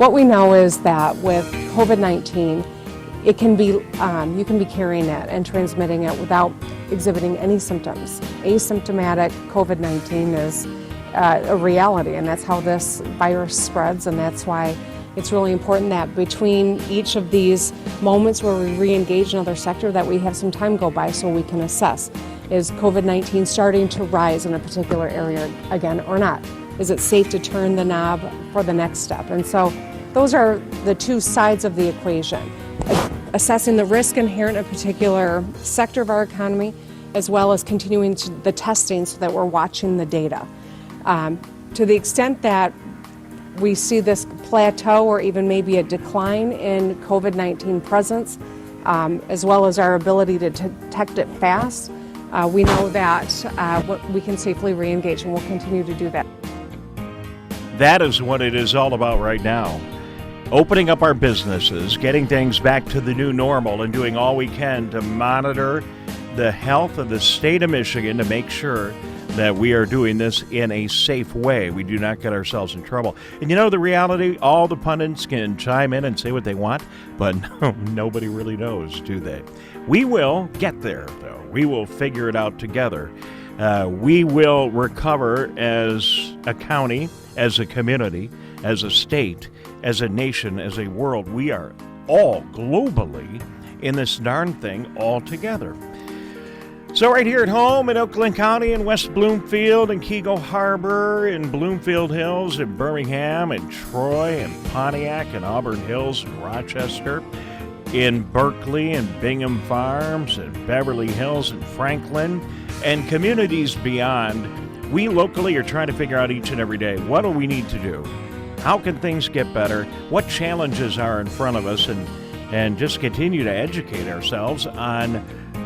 What we know is that with COVID-19, it can be, you can be carrying it and transmitting it without exhibiting any symptoms. Asymptomatic COVID-19 is a reality, and that's how this virus spreads, and that's why it's really important that between each of these moments where we re-engage another sector that we have some time go by so we can assess. Is COVID-19 starting to rise in a particular area again or not? Is it safe to turn the knob for the next step? And so those are the two sides of the equation. Assessing the risk inherent in a particular sector of our economy, as well as continuing the testing so that we're watching the data. To the extent that we see this plateau or even maybe a decline in COVID-19 presence, as well as our ability to detect it fast, we know that we can safely re-engage, and we'll continue to do that. That is what it is all about right now. Opening up our businesses, getting things back to the new normal, and doing all we can to monitor the health of the state of Michigan to make sure that we are doing this in a safe way. We do not get ourselves in trouble. And you know the reality, all the pundits can chime in and say what they want, but nobody really knows, do they? We will get there, though. We will figure it out together. We will recover as a county, as a community, as a state, as a nation, as a world. We are all globally in this darn thing all together. So right here at home in Oakland County, in West Bloomfield, and Keego Harbor, in Bloomfield Hills, in Birmingham, and Troy, and Pontiac, and Auburn Hills, and Rochester, in Berkeley, and Bingham Farms, and Beverly Hills, and Franklin, and communities beyond, we locally are trying to figure out each and every day, what do we need to do? How can things get better? What challenges are in front of us? And just continue to educate ourselves on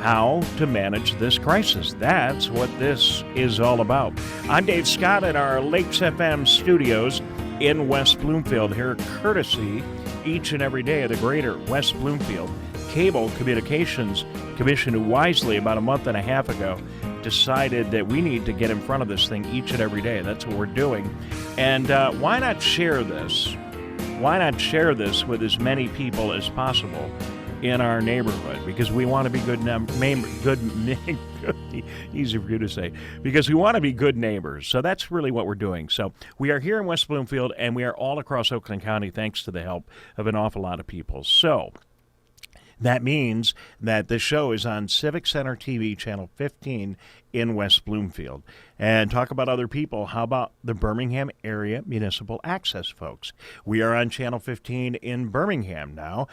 how to manage this crisis. That's what this is all about. I'm Dave Scott at our Lakes FM studios in West Bloomfield, here courtesy each and every day of the Greater West Bloomfield Cable Communications Commission, who wisely, about a month and a half ago, decided that we need to get in front of this thing each and every day. That's what we're doing. And why not share this? Why not share this with as many people as possible in our neighborhood? Because we want to be easy for you to say, because we want to be good neighbors. So that's really what we're doing. So we are here in West Bloomfield, and we are all across Oakland County thanks to the help of an awful lot of people. So that means that the show is on Civic Center TV, Channel 15 in West Bloomfield. And talk about other people. How about the Birmingham Area Municipal Access folks? We are on Channel 15 in Birmingham now,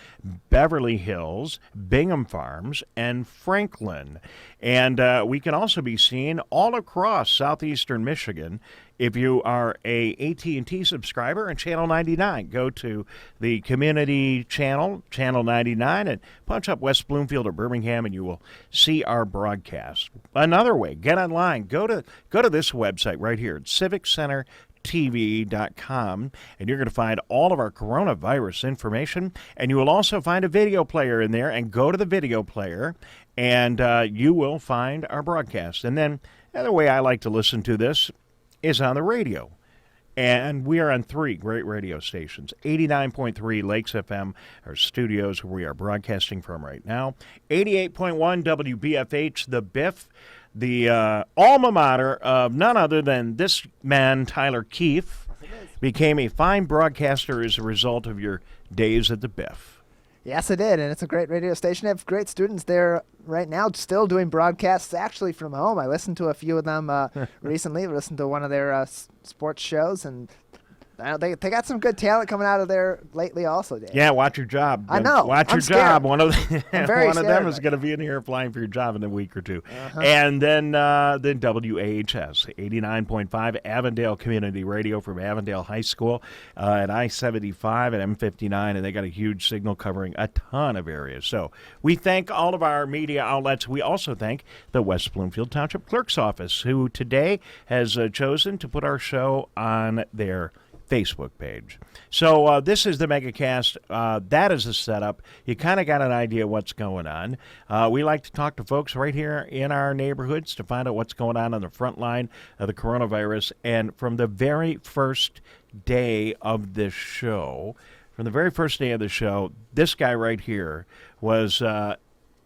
Beverly Hills, Bingham Farms, and Franklin. And we can also be seen all across southeastern Michigan. If you are a AT&T subscriber on Channel 99, go to the community channel, Channel 99, and punch up West Bloomfield or Birmingham, and you will see our broadcast. Another way, get online. Go to this website right here at civiccentertv.com, and you're going to find all of our coronavirus information, and you will also find a video player in there, and go to the video player, and you will find our broadcast. And then the other way I like to listen to this is on the radio. And we are on 3 great radio stations. 89.3 Lakes FM, our studios where we are broadcasting from right now. 88.1 WBFH, the Biff, the alma mater of none other than this man, Tyler Keefe, became a fine broadcaster as a result of your days at the Biff. Yes, it did, and it's a great radio station. They have great students there right now still doing broadcasts actually from home. I listened to a few of them recently. I listened to one of their sports shows, and they got some good talent coming out of there lately also, Dave. Yeah, watch your job. I know. Watch your scared. job. One of them is right? going to be in here applying for your job in a week or two. Uh-huh. And then WAHS, 89.5 Avondale Community Radio from Avondale High School at I-75 and M59, and they got a huge signal covering a ton of areas. So we thank all of our media outlets. We also thank the West Bloomfield Township Clerk's Office, who today has chosen to put our show on their Facebook page. So this is the Megacast. That is the setup. You kind of got an idea what's going on. We like to talk to folks right here in our neighborhoods to find out what's going on the front line of the coronavirus. And from the very first day of this show, this guy right here was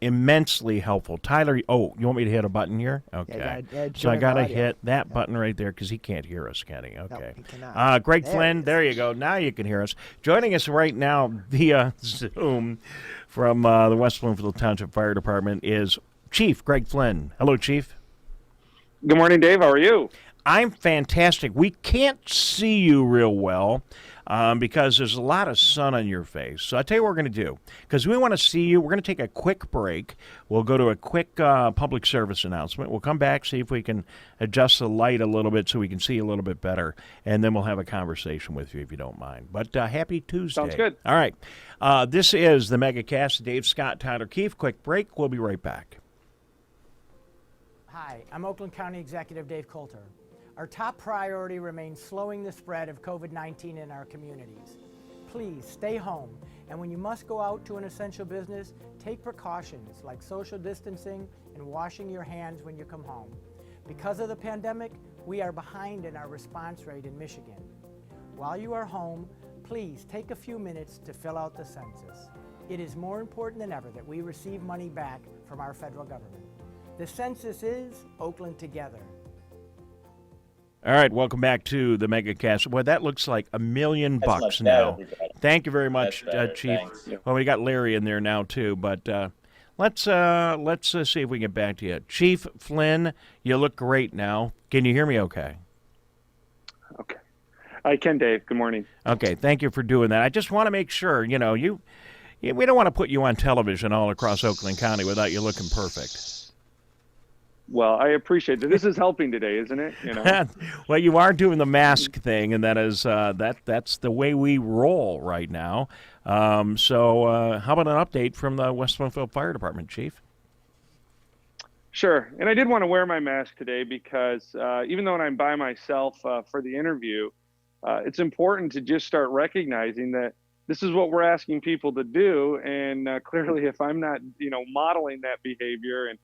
immensely helpful. Tyler, you want me to hit a button here? Okay. So I got to hit that button right there because he can't hear us, can he? Okay. No, he cannot. Greg Flynn, there you go. Now you can hear us. Joining us right now via Zoom from the West Bloomfield Township Fire Department is Chief Greg Flynn. Hello, Chief. Good morning, Dave. How are you? I'm fantastic. We can't see you real well because there's a lot of sun on your face. So I'll tell you what we're going to do. Because we want to see you, we're going to take a quick break. We'll go to a quick public service announcement. We'll come back, see if we can adjust the light a little bit so we can see a little bit better. And then we'll have a conversation with you if you don't mind. But happy Tuesday. Sounds good. All right. This is the Megacast. Dave, Scott, Tyler, Keefe. Quick break. We'll be right back. Hi, I'm Oakland County Executive David Coulter. Our top priority remains slowing the spread of COVID-19 in our communities. Please stay home, and when you must go out to an essential business, take precautions like social distancing and washing your hands when you come home. Because of the pandemic, we are behind in our response rate in Michigan. While you are home, please take a few minutes to fill out the census. It is more important than ever that we receive money back from our federal government. The census is Oakland Together. All right, welcome back to the Megacast. Well, that looks like $1 million now. Thank you very much, Chief. Thanks. Well, we got Larry in there now too, but let's see if we can get back to you, Chief Flynn. You look great now. Can you hear me? Okay. Okay. I can, Dave. Good morning. Okay, thank you for doing that. I just want to make sure we don't want to put you on television all across Oakland County without you looking perfect. Well, I appreciate that. This is helping today, isn't it? Well, you are doing the mask thing, and that is that's the way we roll right now. So how about an update from the West Bloomfield Fire Department, Chief? Sure. And I did want to wear my mask today because even though I'm by myself for the interview, it's important to just start recognizing that this is what we're asking people to do. And clearly, if I'm not, modeling that behavior and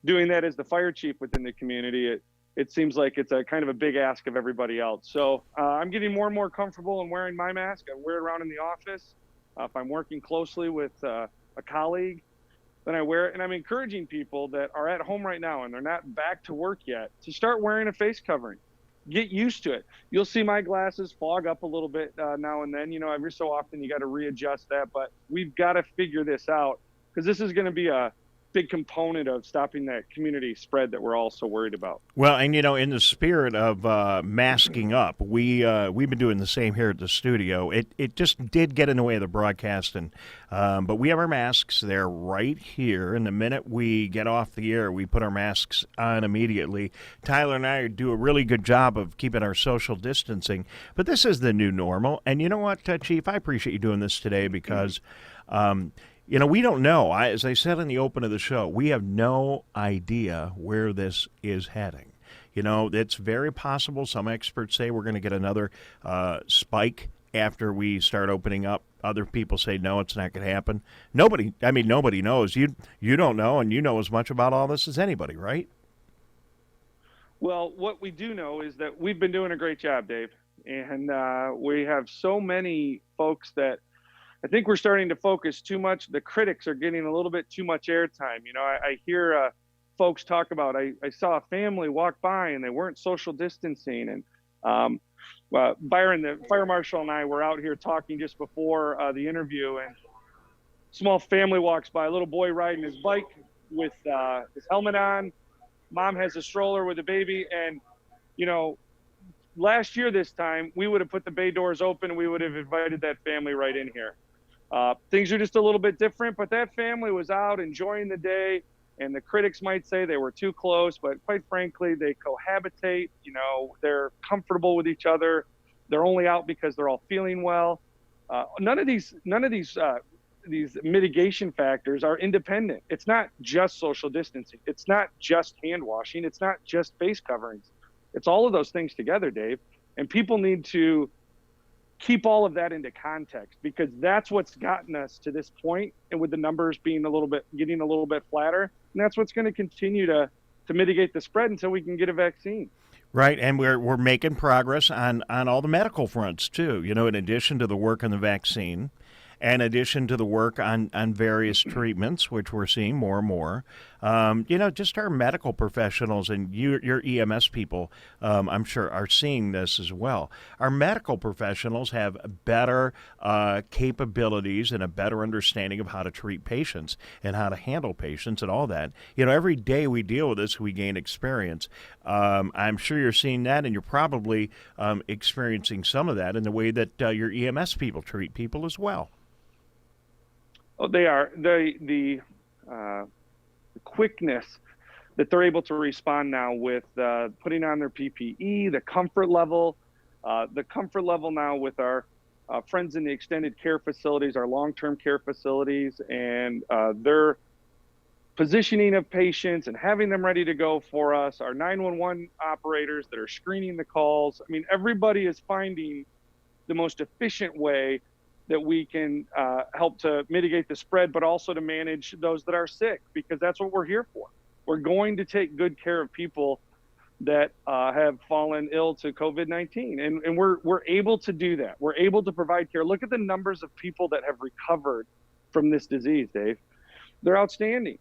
doing that as the fire chief within the community, it seems like it's a kind of a big ask of everybody else. So I'm getting more and more comfortable in wearing my mask. I wear it around in the office. If I'm working closely with a colleague, then I wear it. And I'm encouraging people that are at home right now and they're not back to work yet to start wearing a face covering. Get used to it. You'll see my glasses fog up a little bit now and then. Every so often you got to readjust that, but we've got to figure this out because this is going to be a big component of stopping that community spread that we're all so worried about. Well, and in the spirit of masking up, we've been doing the same here at the studio. It just did get in the way of the broadcast, but we have our masks. They're right here, and the minute we get off the air, we put our masks on immediately. Tyler and I do a really good job of keeping our social distancing, but this is the new normal. And you know what, Chief, I appreciate you doing this today because we don't know. As I said in the open of the show, we have no idea where this is heading. It's very possible. Some experts say we're going to get another spike after we start opening up. Other people say, no, it's not going to happen. Nobody knows. You don't know, and you know as much about all this as anybody, right? Well, what we do know is that we've been doing a great job, Dave. And we have so many folks that I think we're starting to focus too much. The critics are getting a little bit too much airtime. I hear folks talk about, I saw a family walk by and they weren't social distancing. And Byron, the fire marshal, and I were out here talking just before the interview, and small family walks by, a little boy riding his bike with his helmet on. Mom has a stroller with a baby. And, last year this time, we would have put the bay doors open and we would have invited that family right in here. Things are just a little bit different, but that family was out enjoying the day, and the critics might say they were too close, but quite frankly, they cohabitate. They're comfortable with each other. They're only out because they're all feeling well. None of these mitigation factors are independent. It's not just social distancing. It's not just hand washing. It's not just face coverings. It's all of those things together, Dave. And people need to keep all of that into context, because that's what's gotten us to this point, and with the numbers being getting a little bit flatter, and that's what's going to continue to mitigate the spread until we can get a vaccine. Right, and we're making progress on all the medical fronts too. You know, in addition to the work on the vaccine, in addition to the work on various treatments, which we're seeing more and more. You know, just our medical professionals and your EMS people, I'm sure, are seeing this as well. Our medical professionals have better capabilities and a better understanding of how to treat patients and how to handle patients and all that. You know, every day we deal with this, we gain experience. I'm sure you're seeing that, and you're probably experiencing some of that in the way that your EMS people treat people as well. Oh, they are. The quickness that they're able to respond now with putting on their PPE, the comfort level now with our friends in the extended care facilities, our long-term care facilities, and their positioning of patients and having them ready to go for us, our 911 operators that are screening the calls. I mean, everybody is finding the most efficient way that we can help to mitigate the spread, but also to manage those that are sick, because that's what we're here for. We're going to take good care of people that have fallen ill to COVID-19, and we're able to do that. We're able to provide care. Look at the numbers of people that have recovered from this disease, Dave. They're outstanding.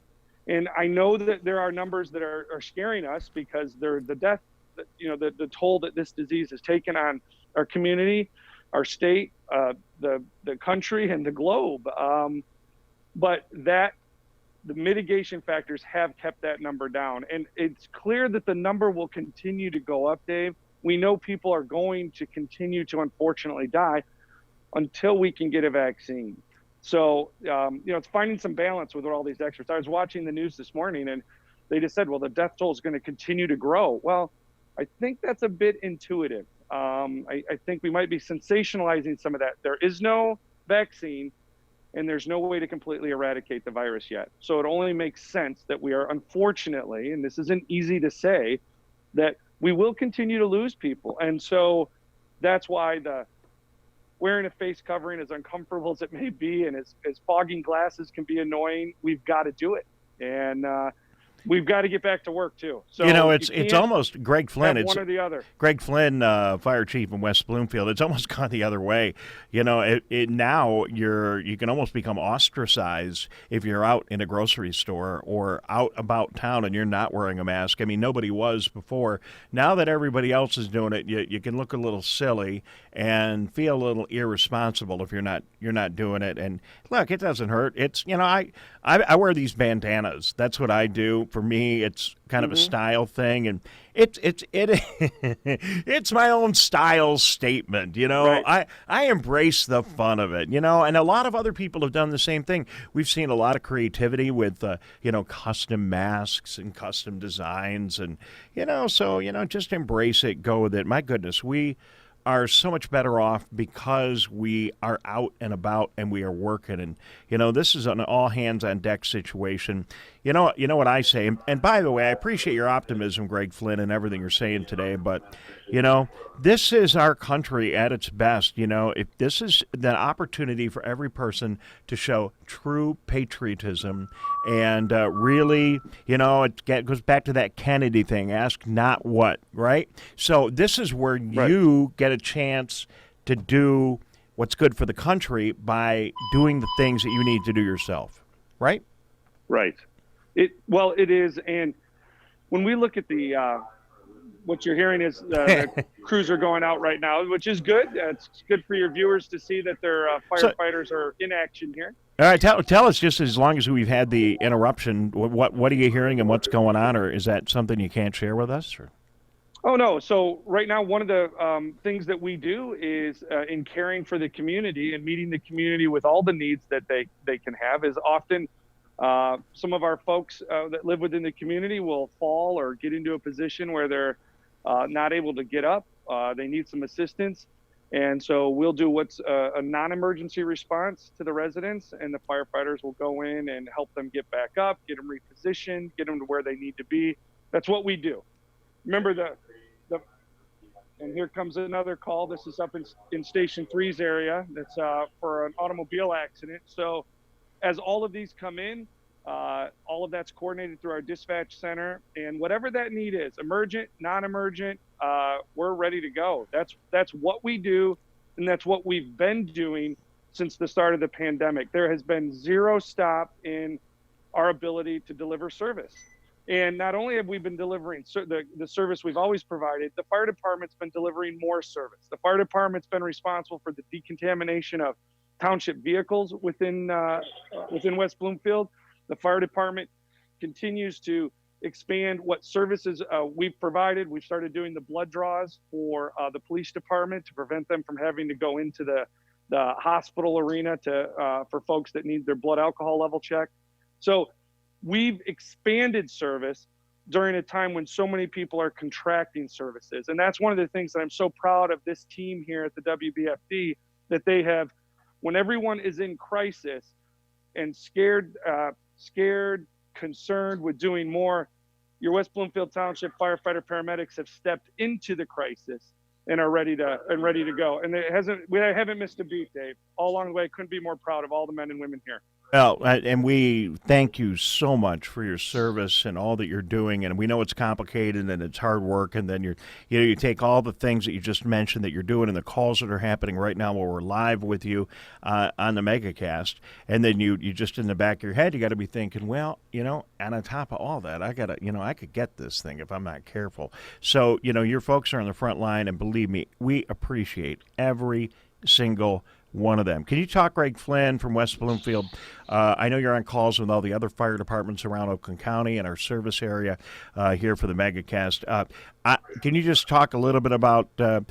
And I know that there are numbers that are scaring us, because they're the death, the toll that this disease has taken on our community, our state, the country, and the globe. But the mitigation factors have kept that number down. And it's clear that the number will continue to go up, Dave. We know people are going to continue to unfortunately die until we can get a vaccine. So, it's finding some balance with all these extras. I was watching the news this morning, and they just said, well, the death toll is going to continue to grow. Well, I think that's a bit intuitive. I think we might be sensationalizing some of that. There is no vaccine, and there's no way to completely eradicate the virus yet. So it only makes sense that we are, unfortunately, and this isn't easy to say, that we will continue to lose people. And so that's why the wearing a face covering, as uncomfortable as it may be, and as fogging glasses can be annoying, we've got to do it. And we've got to get back to work too. So it's almost Greg Flynn. It's one or the other. Greg Flynn, fire chief in West Bloomfield. It's almost gone the other way. You know, now you can almost become ostracized if you're out in a grocery store or out about town and you're not wearing a mask. I mean, nobody was before. Now that everybody else is doing it, you can look a little silly and feel a little irresponsible if you're not doing it. And look, it doesn't hurt. It's I wear these bandanas. That's what I do. For me, it's kind of a style thing, and it's my own style statement. You know, right. I embrace the fun of it. You know, and a lot of other people have done the same thing. We've seen a lot of creativity with custom masks and custom designs, and just embrace it, go with it. My goodness, we are so much better off because we are out and about and we are working. And, this is an all hands on deck situation. You know what I say? And by the way, I appreciate your optimism, Greg Flynn, and everything you're saying today. But, this is our country at its best. If this is the opportunity for every person to show true patriotism and really, it goes back to that Kennedy thing, ask not what, right? So this is where you get a chance to do what's good for the country by doing the things that you need to do yourself, right? Right. It is. And when we look at the what you're hearing is the crews are going out right now, which is good. It's good for your viewers to see that their firefighters are in action here. All right, tell us, just as long as we've had the interruption, what are you hearing and what's going on, or is that something you can't share with us? Or? Oh, no. So right now, one of the things that we do is in caring for the community and meeting the community with all the needs that they can have is often some of our folks that live within the community will fall or get into a position where they're not able to get up. They need some assistance. And so we'll do what's a non-emergency response to the residents, and the firefighters will go in and help them get back up, get them repositioned, get them to where they need to be. That's what we do. Remember And here comes another call. This is up in Station 3's area. That's for an automobile accident. So as all of these come in, all of that's coordinated through our dispatch center. And whatever that need is, emergent, non-emergent, we're ready to go. That's what we do, and that's what we've been doing since the start of the pandemic. There has been zero stop in our ability to deliver service. And not only have we been delivering the service we've always provided, the fire department's been delivering more service. The fire department's been responsible for the decontamination of township vehicles within West Bloomfield. The fire department continues to expand what services we've provided. We've started doing the blood draws for the police department to prevent them from having to go into the hospital arena for folks that need their blood alcohol level checked. So we've expanded service during a time when so many people are contracting services. And that's one of the things that I'm so proud of this team here at the WBFD, that they have, when everyone is in crisis and scared, concerned with doing more, your West Bloomfield Township firefighter paramedics have stepped into the crisis and are ready to go. And we haven't missed a beat, Dave. All along the way, couldn't be more proud of all the men and women here. Well, and we thank you so much for your service and all that you're doing. And we know it's complicated and it's hard work. And then you take all the things that you just mentioned that you're doing and the calls that are happening right now while we're live with you on the Megacast. And then you just in the back of your head, you got to be thinking, well, and on top of all that, I could get this thing if I'm not careful. So, your folks are on the front line, and believe me, we appreciate every single one of them. Can you talk, Greg Flynn from West Bloomfield? I know you're on calls with all the other fire departments around Oakland County and our service area here for the Megacast. Can you just talk a little bit about the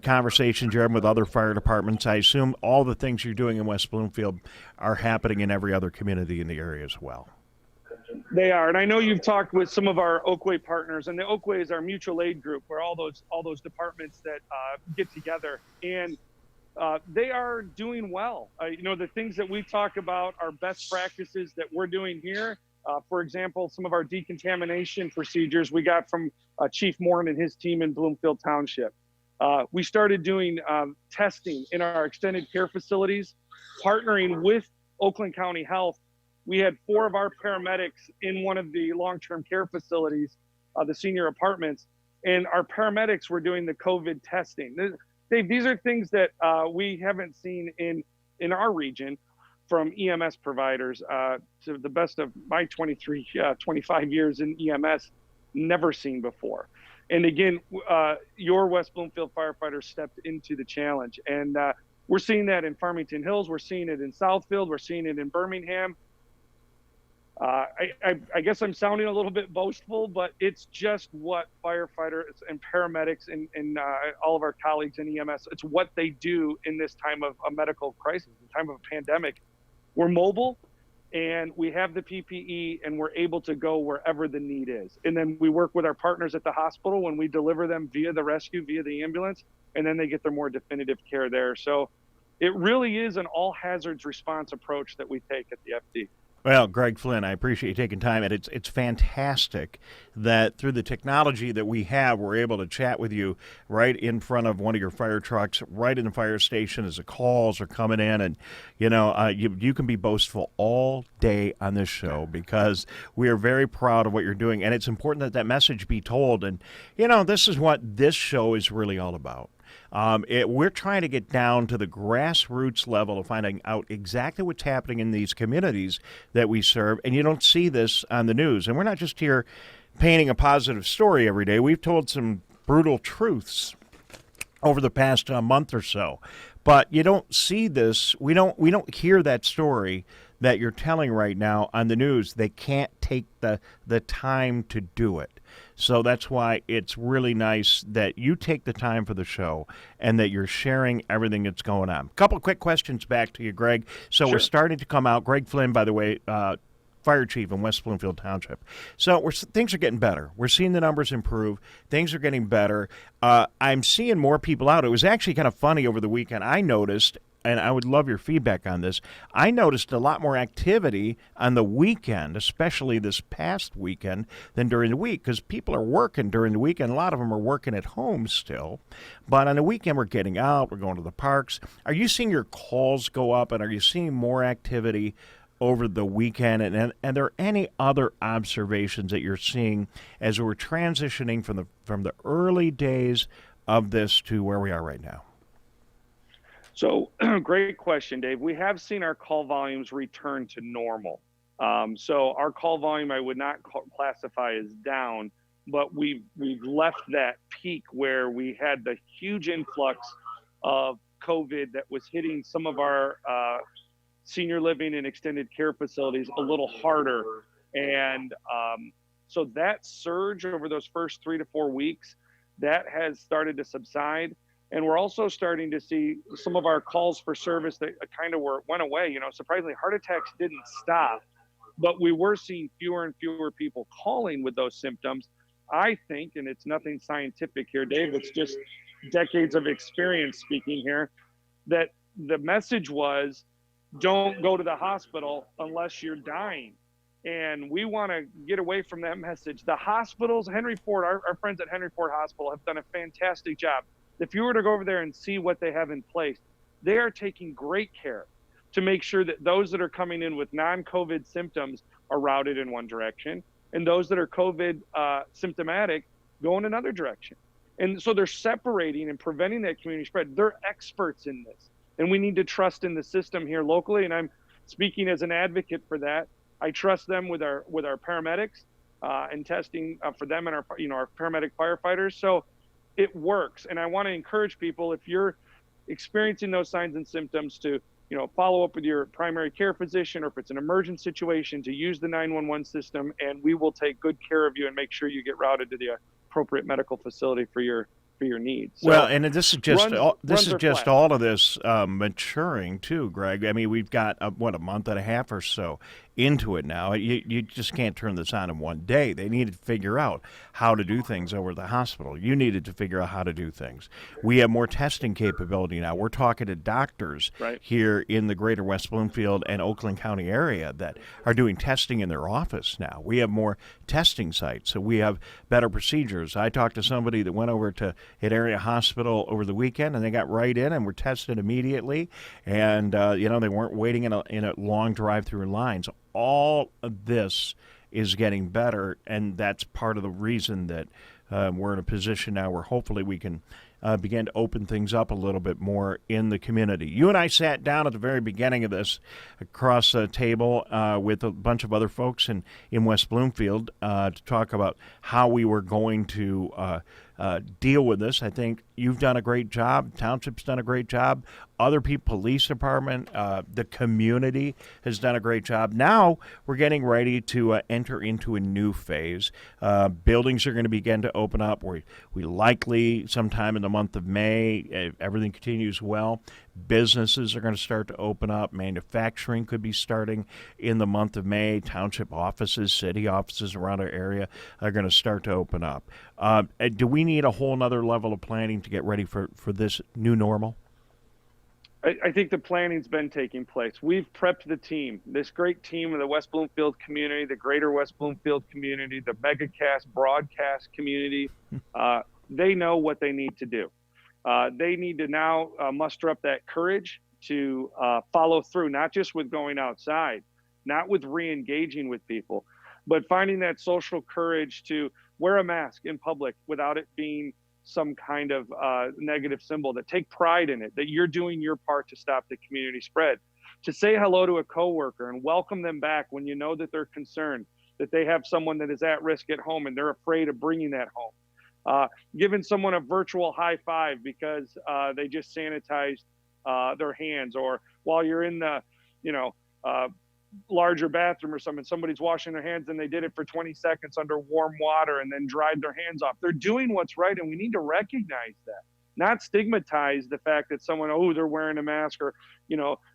conversations you're having with other fire departments? I assume all the things you're doing in West Bloomfield are happening in every other community in the area as well. They are, and I know you've talked with some of our Oakway partners, and the Oakway is our mutual aid group, where all those departments that get together, and they are doing well. The things that we talk about are best practices that we're doing here. For example, some of our decontamination procedures we got from Chief Morin and his team in Bloomfield Township. We started doing testing in our extended care facilities, partnering with Oakland County Health. We had 4 of our paramedics in one of the long-term care facilities, the senior apartments, and our paramedics were doing the COVID testing. Dave, these are things that we haven't seen in our region from EMS providers. To the best of my 25 years in EMS, never seen before. And again, your West Bloomfield firefighters stepped into the challenge. And we're seeing that in Farmington Hills. We're seeing it in Southfield. We're seeing it in Birmingham. I guess I'm sounding a little bit boastful, but it's just what firefighters and paramedics and all of our colleagues in EMS, it's what they do in this time of a medical crisis, in time of a pandemic. We're mobile, and we have the PPE, and we're able to go wherever the need is. And then we work with our partners at the hospital when we deliver them via the rescue, via the ambulance, and then they get their more definitive care there. So it really is an all hazards response approach that we take at the FD. Well, Greg Flynn, I appreciate you taking time, and it's fantastic that through the technology that we have, we're able to chat with you right in front of one of your fire trucks, right in the fire station as the calls are coming in, and you can be boastful all day on this show because we are very proud of what you're doing, and it's important that message be told. And this is what this show is really all about. We're trying to get down to the grassroots level of finding out exactly what's happening in these communities that we serve, and you don't see this on the news. And we're not just here painting a positive story every day. We've told some brutal truths over the past month or so, but you don't see this. We don't hear that story that you're telling right now on the news. They can't take the time to do it. So that's why it's really nice that you take the time for the show and that you're sharing everything that's going on. A couple of quick questions back to you, Greg. So Sure. We're starting to come out. Greg Flynn, by the way, fire chief in West Bloomfield Township. So things are getting better. We're seeing the numbers improve. Things are getting better. I'm seeing more people out. It was actually kind of funny over the weekend. I noticed and I would love your feedback on this, I noticed a lot more activity on the weekend, especially this past weekend, than during the week, because people are working during the weekend. A lot of them are working at home still. But on the weekend, we're getting out, we're going to the parks. Are you seeing your calls go up, and are you seeing more activity over the weekend? And are there any other observations that you're seeing as we're transitioning from the early days of this to where we are right now? So great question, Dave. We have seen our call volumes return to normal. So our call volume, I would not classify as down, but we've left that peak where we had the huge influx of COVID that was hitting some of our senior living and extended care facilities a little harder. And so that surge over those first 3 to 4 weeks, that has started to subside. And we're also starting to see some of our calls for service that kind of went away. You know, surprisingly, heart attacks didn't stop, but we were seeing fewer and fewer people calling with those symptoms. I think, and it's nothing scientific here, Dave, it's just decades of experience speaking here, that the message was, don't go to the hospital unless you're dying. And we want to get away from that message. The hospitals, Henry Ford, our friends at Henry Ford Hospital have done a fantastic job. If you were to go over there and see what they have in place, they are taking great care to make sure that those that are coming in with non-COVID symptoms are routed in one direction, and those that are COVID symptomatic go in another direction. And so they're separating and preventing that community spread. They're experts in this, and we need to trust in the system here locally. And I'm speaking as an advocate for that. I trust them with our paramedics and testing for them and our paramedic firefighters. So it works. And I want to encourage people, if you're experiencing those signs and symptoms, to follow up with your primary care physician, or if it's an emergent situation, to use the 911 system, and we will take good care of you and make sure you get routed to the appropriate medical facility for your needs. So well, and this is just all of this maturing too, Greg. I mean, we've got a month and a half or so into it now. You just can't turn this on in one day. They needed to figure out how to do things over at the hospital. You needed to figure out how to do things. We have more testing capability now. We're talking to doctors here in the greater West Bloomfield and Oakland County area that are doing testing in their office now. We have more testing sites, so we have better procedures. I talked to somebody that went over to an area hospital over the weekend, and they got right in and were tested immediately, and they weren't waiting in a long drive-through lines. All of this is getting better, and that's part of the reason that we're in a position now where hopefully we can begin to open things up a little bit more in the community. You and I sat down at the very beginning of this across the table with a bunch of other folks in West Bloomfield to talk about how we were going to deal with this. I think you've done a great job. Township's done a great job. Other people, police department, the community has done a great job. Now we're getting ready to enter into a new phase. Buildings are going to begin to open up. We likely sometime in the month of May, if everything continues well, businesses are going to start to open up. Manufacturing could be starting in the month of May. Township offices, city offices around our area are going to start to open up. Do we need a whole nother level of planning to get ready for this new normal? I think the planning's been taking place. We've prepped the team, this great team of the West Bloomfield community, the greater West Bloomfield community, the Megacast broadcast community. They know what they need to do. They need to now muster up that courage to follow through, not just with going outside, not with re-engaging with people, but finding that social courage to wear a mask in public without it being some kind of negative symbol, that take pride in it, that you're doing your part to stop the community spread, to say hello to a coworker and welcome them back when you know that they're concerned, that they have someone that is at risk at home and they're afraid of bringing that home. Giving someone a virtual high five because they just sanitized their hands, or while you're in the, larger bathroom or something, somebody's washing their hands and they did it for 20 seconds under warm water and then dried their hands off. They're doing what's right, and we need to recognize that, not stigmatize the fact that someone, they're wearing a mask, or,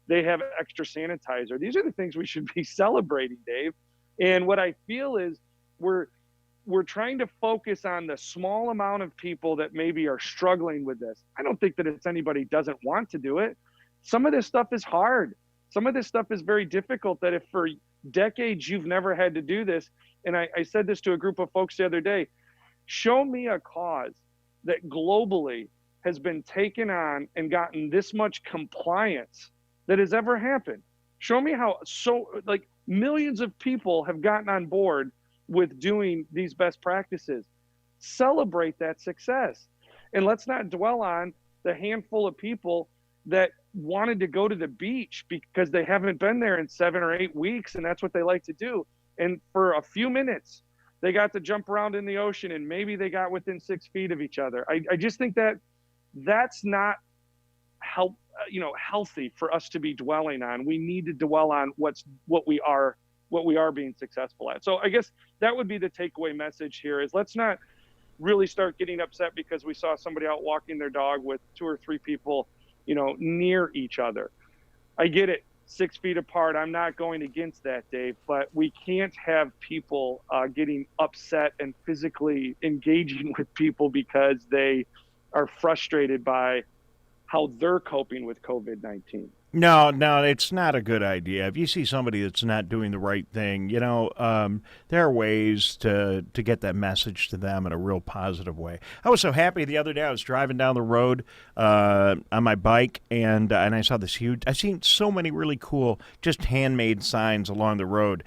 they have extra sanitizer. These are the things we should be celebrating, Dave. And what I feel is we're trying to focus on the small amount of people that maybe are struggling with this. I don't think that it's anybody doesn't want to do it. some of this stuff is hard. Some of this stuff is very difficult, that if for decades you've never had to do this. And I said this to a group of folks the other day, show me a cause that globally has been taken on and gotten this much compliance that has ever happened. Show me how millions of people have gotten on board with doing these best practices. Celebrate that success. And let's not dwell on the handful of people that wanted to go to the beach because they haven't been there in 7 or 8 weeks, and that's what they like to do. And for a few minutes, they got to jump around in the ocean, and maybe they got within 6 feet of each other. I just think that that's not healthy for us to be dwelling on. We need to dwell on what we are being successful at. So I guess that would be the takeaway message here, is let's not really start getting upset because we saw somebody out walking their dog with 2 or 3 people, near each other. I get it, 6 feet apart. I'm not going against that, Dave, but we can't have people getting upset and physically engaging with people because they are frustrated by how they're coping with COVID-19. No, it's not a good idea. If you see somebody that's not doing the right thing, there are ways to get that message to them in a real positive way. I was so happy the other day. I was driving down the road on my bike, and I saw this huge. I've seen so many really cool, just handmade signs along the road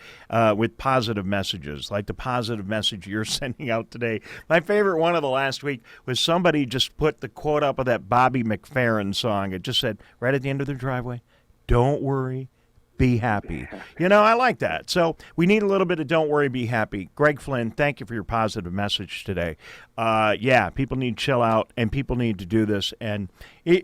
with positive messages, like the positive message you're sending out today. My favorite one of the last week was somebody just put the quote up of that Bobby McFerrin song. It just said right at the end of their driveway, "Don't worry, be happy." I like that. So we need a little bit of don't worry, be happy. Greg Flynn, thank you for your positive message today. People need to chill out, and people need to do this. And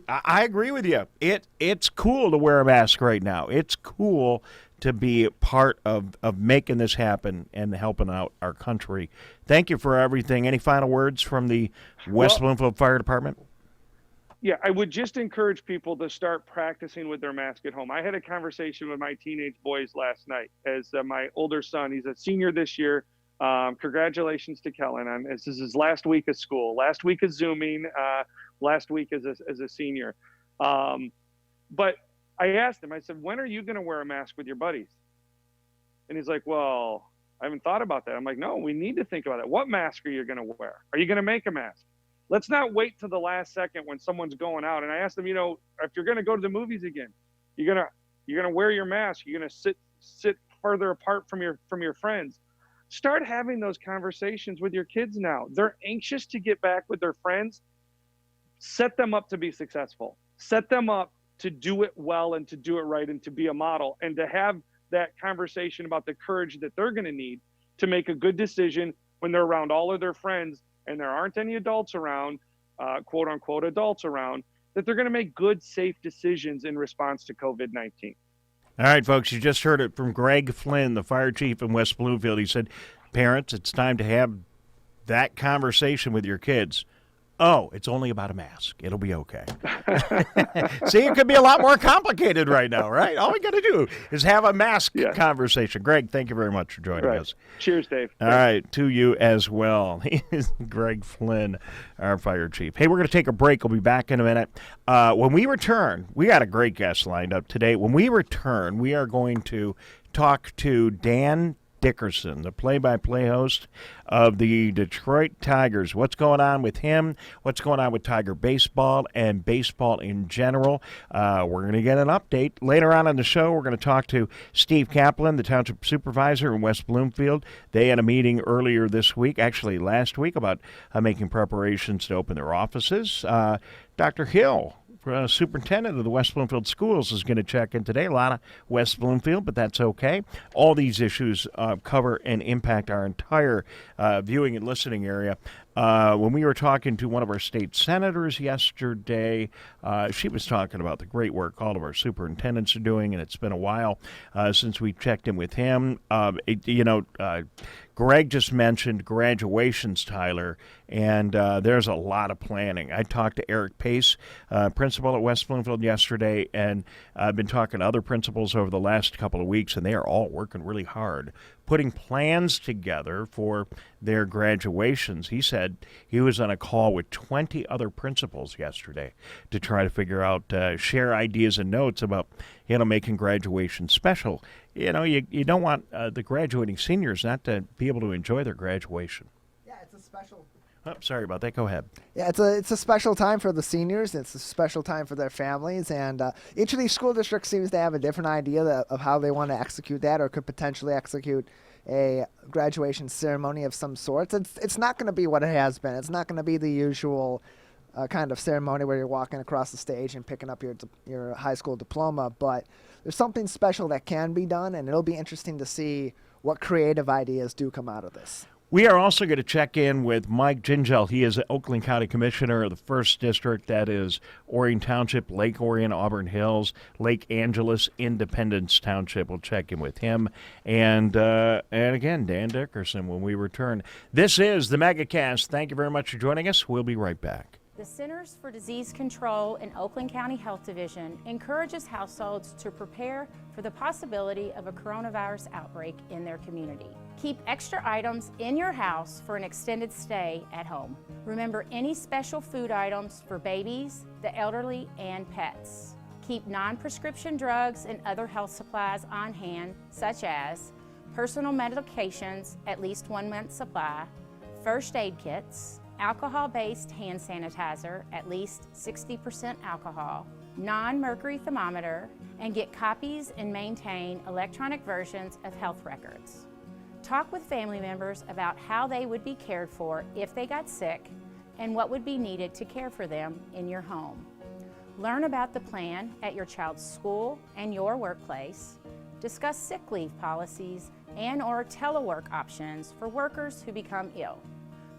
I agree with you. It's cool to wear a mask right now. It's cool to be part of making this happen and helping out our country. Thank you for everything. Any final words from the West Bloomfield Fire Department? Yeah, I would just encourage people to start practicing with their mask at home. I had a conversation with my teenage boys last night as my older son, he's a senior this year. Congratulations to Kaline. This is his last week of school, last week of Zooming, last week as a senior. But I asked him, I said, when are you going to wear a mask with your buddies? And he's like, well, I haven't thought about that. I'm like, no, we need to think about it. What mask are you going to wear? Are you going to make a mask? Let's not wait till the last second when someone's going out. And I asked them, if you're going to go to the movies again, you're gonna wear your mask. You're gonna sit further apart from your friends. Start having those conversations with your kids now. They're anxious to get back with their friends. Set them up to be successful. Set them up to do it well and to do it right and to be a model and to have that conversation about the courage that they're going to need to make a good decision when they're around all of their friends and there aren't any adults around, quote unquote adults around, that they're going to make good, safe decisions in response to COVID-19. All right, folks, you just heard it from Greg Flynn, the fire chief in West Bloomfield. He said, parents, it's time to have that conversation with your kids. Oh, it's only about a mask. It'll be okay. See, it could be a lot more complicated right now, right? All we got to do is have a mask conversation. Greg, thank you very much for joining us. Cheers, Dave. All right, to you as well. He is Greg Flynn, our fire chief. Hey, we're going to take a break. We'll be back in a minute. When we return, we got a great guest lined up today. When we return, we are going to talk to Dan Dickerson, the play-by-play host of the Detroit Tigers. What's going on with him? What's going on with Tiger baseball and baseball in general? We're going to get an update. Later on in the show, we're going to talk to Steve Kaplan, the Township Supervisor in West Bloomfield. They had a meeting earlier this week, actually last week, about making preparations to open their offices. Dr. Hill, Superintendent of the West Bloomfield Schools, is going to check in today. A lot of West Bloomfield, but that's okay. All these issues cover and impact our entire viewing and listening area. When we were talking to one of our state senators yesterday, she was talking about the great work all of our superintendents are doing, and it's been a while since we checked in with him. Greg just mentioned graduations, Tyler, and there's a lot of planning. I talked to Eric Pace, principal at West Bloomfield yesterday, and I've been talking to other principals over the last couple of weeks, and they are all working really hard, putting plans together for their graduations. He said he was on a call with 20 other principals yesterday to try to figure out, share ideas and notes about, making graduation special. You don't want the graduating seniors not to be able to enjoy their graduation. Yeah, it's a special. Oh, sorry about that. Go ahead. Yeah, it's a special time for the seniors. It's a special time for their families, and each of these school districts seems to have a different idea of how they want to execute that, or could potentially execute a graduation ceremony of some sorts. It's not going to be what it has been. It's not going to be the usual kind of ceremony where you're walking across the stage and picking up your high school diploma, but there's something special that can be done, and it'll be interesting to see what creative ideas do come out of this. We are also going to check in with Mike Gingell. He is the Oakland County Commissioner of the 1st District. That is Orion Township, Lake Orion, Auburn Hills, Lake Angeles, Independence Township. We'll check in with him. And again, Dan Dickerson when we return. This is the Megacast. Thank you very much for joining us. We'll be right back. The Centers for Disease Control and Oakland County Health Division encourages households to prepare for the possibility of a coronavirus outbreak in their community. Keep extra items in your house for an extended stay at home. Remember any special food items for babies, the elderly, and pets. Keep non-prescription drugs and other health supplies on hand, such as personal medications, at least 1 month's supply, first aid kits, alcohol-based hand sanitizer, at least 60% alcohol, non-mercury thermometer, and get copies and maintain electronic versions of health records. Talk with family members about how they would be cared for if they got sick and what would be needed to care for them in your home. Learn about the plan at your child's school and your workplace. Discuss sick leave policies and/or telework options for workers who become ill.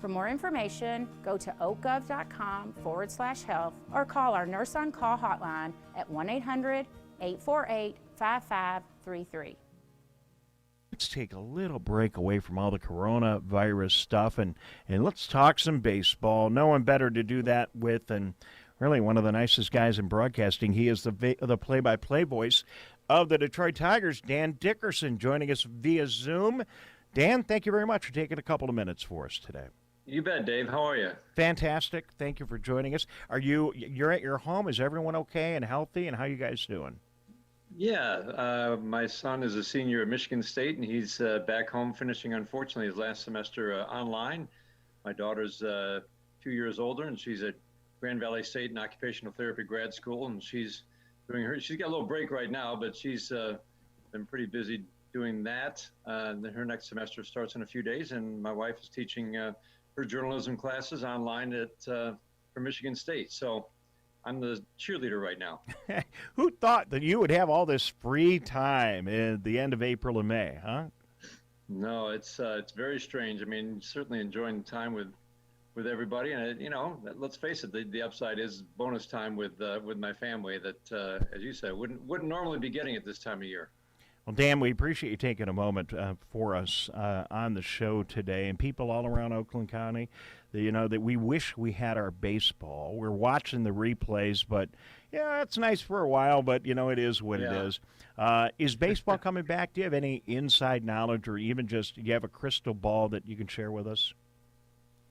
For more information, go to oakgov.com/health or call our Nurse on Call hotline at 1-800-848-5533. Let's take a little break away from all the coronavirus stuff and let's talk some baseball. No one better to do that with than really one of the nicest guys in broadcasting. He is the play-by-play voice of the Detroit Tigers, Dan Dickerson, joining us via Zoom. Dan, thank you very much for taking a couple of minutes for us today. You bet, Dave. How are you? Fantastic. Thank you for joining us. You're at your home? Is everyone okay and healthy? And how are you guys doing? Yeah, my son is a senior at Michigan State, and he's back home finishing, unfortunately, his last semester online. My daughter's 2 years older, and she's at Grand Valley State in Occupational Therapy grad school, and she's got a little break right now, but she's been pretty busy doing that. Her next semester starts in a few days, and my wife is teaching her journalism classes online for Michigan State. So I'm the cheerleader right now. Who thought that you would have all this free time at the end of April and May, huh? No, it's very strange. I mean, certainly enjoying time with everybody, and let's face it, the upside is bonus time with my family that, as you said, wouldn't normally be getting at this time of year. Well, Dan, we appreciate you taking a moment for us on the show today, and people all around Oakland County, that we wish we had our baseball. We're watching the replays, but yeah, it's nice for a while, but it is what it is. Is baseball coming back? Do you have any inside knowledge, or even just do you have a crystal ball that you can share with us?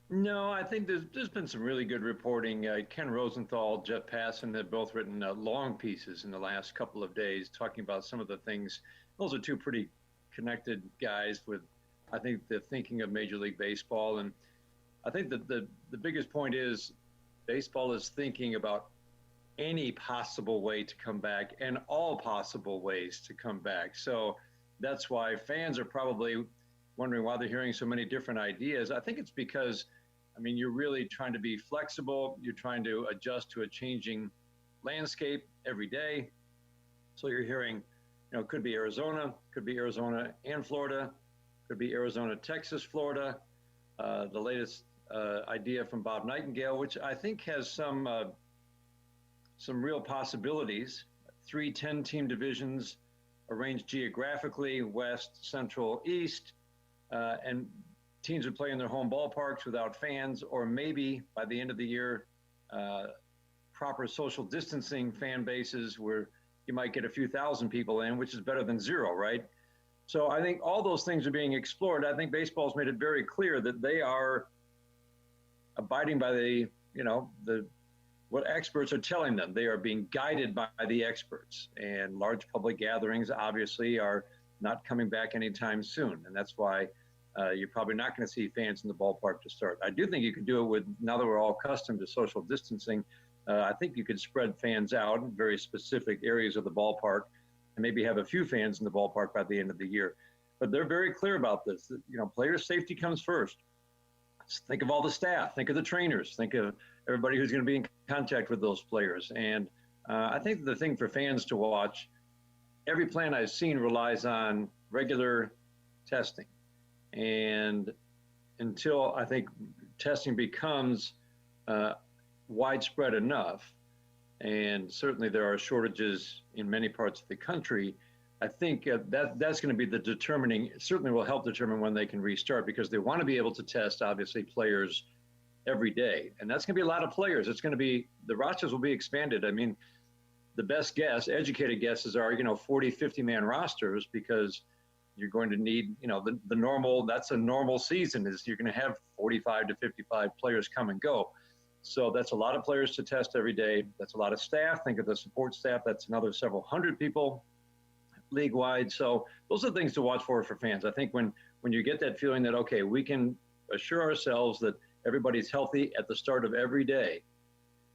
No, I think there's been some really good reporting. Ken Rosenthal, Jeff Passan have both written long pieces in the last couple of days talking about some of the things. Those are two pretty connected guys with, I think, the thinking of Major League Baseball. And I think that the biggest point is baseball is thinking about any possible way to come back and all possible ways to come back. So that's why fans are probably wondering why they're hearing so many different ideas. I think it's because, you're really trying to be flexible. You're trying to adjust to a changing landscape every day. So you're hearing, it could be Arizona and Florida, could be Arizona, Texas, Florida. The latest idea from Bob Nightingale, which I think has some real possibilities. 3 10-team divisions arranged geographically, west, central, east, and teams would play in their home ballparks without fans, or maybe by the end of the year, proper social distancing fan bases where you might get a few thousand people in, which is better than zero, right? So I think all those things are being explored. I think baseball's made it very clear that they are abiding by what experts are telling them. They are being guided by the experts, and large public gatherings obviously are not coming back anytime soon. And that's why you're probably not going to see fans in the ballpark to start. I do think you could do it with, now that we're all accustomed to social distancing, I think you could spread fans out in very specific areas of the ballpark and maybe have a few fans in the ballpark by the end of the year. But they're very clear about this. Player safety comes first. Think of all the staff, think of the trainers, think of everybody who's going to be in contact with those players. And I think the thing for fans to watch, every plan I've seen relies on regular testing. And until I think testing becomes widespread enough, and certainly there are shortages in many parts of the country, I think that's going to be the determining, certainly will help determine when they can restart, because they want to be able to test, obviously, players every day. And that's going to be a lot of players. It's going to be, the rosters will be expanded. I mean, the best guess, educated guesses are, 40, 50-man rosters, because you're going to need, the normal, that's a normal season, is you're going to have 45 to 55 players come and go. So that's a lot of players to test every day. That's a lot of staff. Think of the support staff. That's another several hundred people league-wide. So those are things to watch for fans. I think when you get that feeling that, okay, we can assure ourselves that everybody's healthy at the start of every day,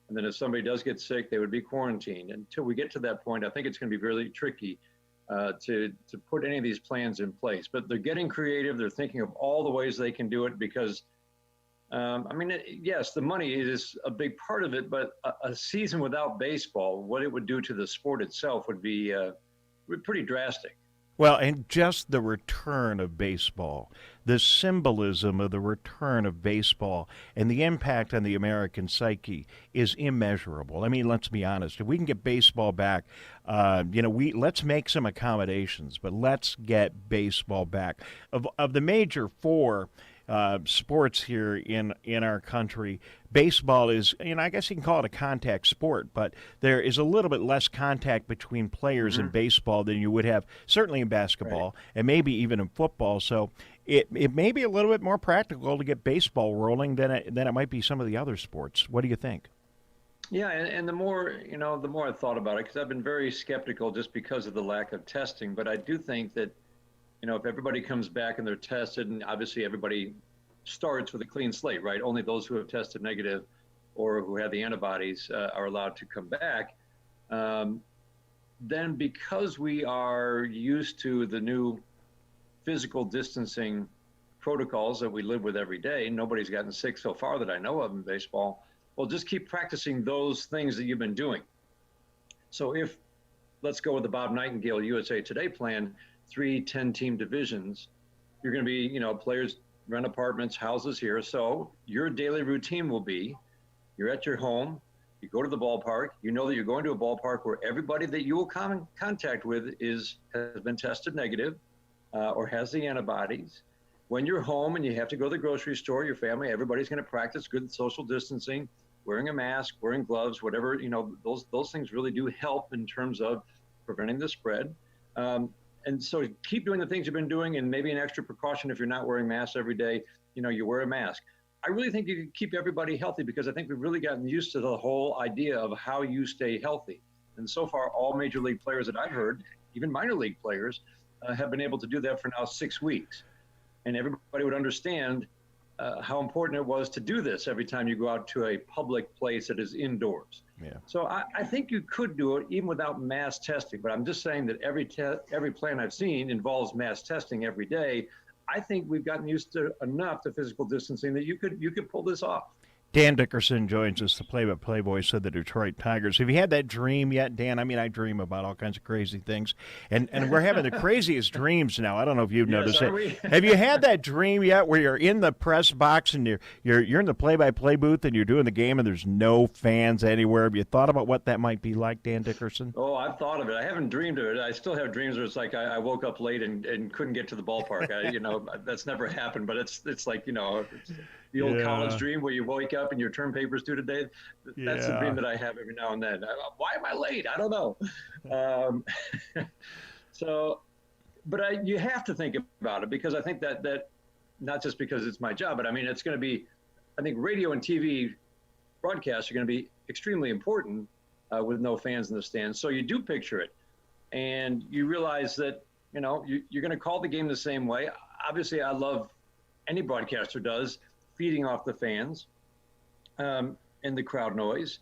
and then if somebody does get sick, they would be quarantined. Until we get to that point, I think it's going to be really tricky to put any of these plans in place. But they're getting creative. They're thinking of all the ways they can do it, because yes, the money is a big part of it, but a season without baseball, what it would do to the sport itself would be pretty drastic. Well, and just the return of baseball, the symbolism of the return of baseball and the impact on the American psyche is immeasurable. I mean, let's be honest. If we can get baseball back, let's make some accommodations, but let's get baseball back. Of the major four sports here in our country, baseball is, I guess you can call it a contact sport, but there is a little bit less contact between players in baseball than you would have certainly in basketball, and maybe even in football. So it may be a little bit more practical to get baseball rolling than it might be some of the other sports. What do you think? Yeah, and the more I thought about it, because I've been very skeptical just because of the lack of testing, but I do think that if everybody comes back and they're tested, and obviously everybody starts with a clean slate, right? Only those who have tested negative or who have the antibodies are allowed to come back. Then because we are used to the new physical distancing protocols that we live with every day, nobody's gotten sick so far that I know of in baseball. Well, just keep practicing those things that you've been doing. So if, let's go with the Bob Nightingale USA Today plan, 3 10-team divisions, you're going to be, players rent apartments, houses here. So your daily routine will be, you're at your home, you go to the ballpark, you know that you're going to a ballpark where everybody that you will come in contact with has been tested negative or has the antibodies. When you're home and you have to go to the grocery store, your family, everybody's going to practice good social distancing, wearing a mask, wearing gloves, whatever, those things really do help in terms of preventing the spread. And so keep doing the things you've been doing, and maybe an extra precaution if you're not wearing masks every day, you wear a mask. I really think you can keep everybody healthy, because I think we've really gotten used to the whole idea of how you stay healthy. And so far, all major league players that I've heard, even minor league players, have been able to do that for now 6 weeks. And everybody would understand how important it was to do this every time you go out to a public place that is indoors. Yeah. So I think you could do it even without mass testing, but I'm just saying that every plan I've seen involves mass testing every day. I think we've gotten used to enough to physical distancing that you could pull this off. Dan Dickerson joins us, the play-by-play voice of the Detroit Tigers. Have you had that dream yet, Dan? I mean, I dream about all kinds of crazy things, and we're having the craziest dreams now. I don't know if you've noticed it. Have you had that dream yet, where you're in the press box and you're in the play-by-play booth and you're doing the game and there's no fans anywhere? Have you thought about what that might be like, Dan Dickerson? Oh, I've thought of it. I haven't dreamed of it. I still have dreams where it's like I woke up late and couldn't get to the ballpark. That's never happened. But it's like the old college dream where you wake up and your term paper's due today. That's a dream that I have every now and then. Why am I late? I don't know. But you have to think about it, because I think that not just because it's my job, but I mean, it's going to be, I think radio and TV broadcasts are going to be extremely important with no fans in the stands. So you do picture it, and you realize that, you're going to call the game the same way. Obviously, I love, any broadcaster does, feeding off the fans and the crowd noise.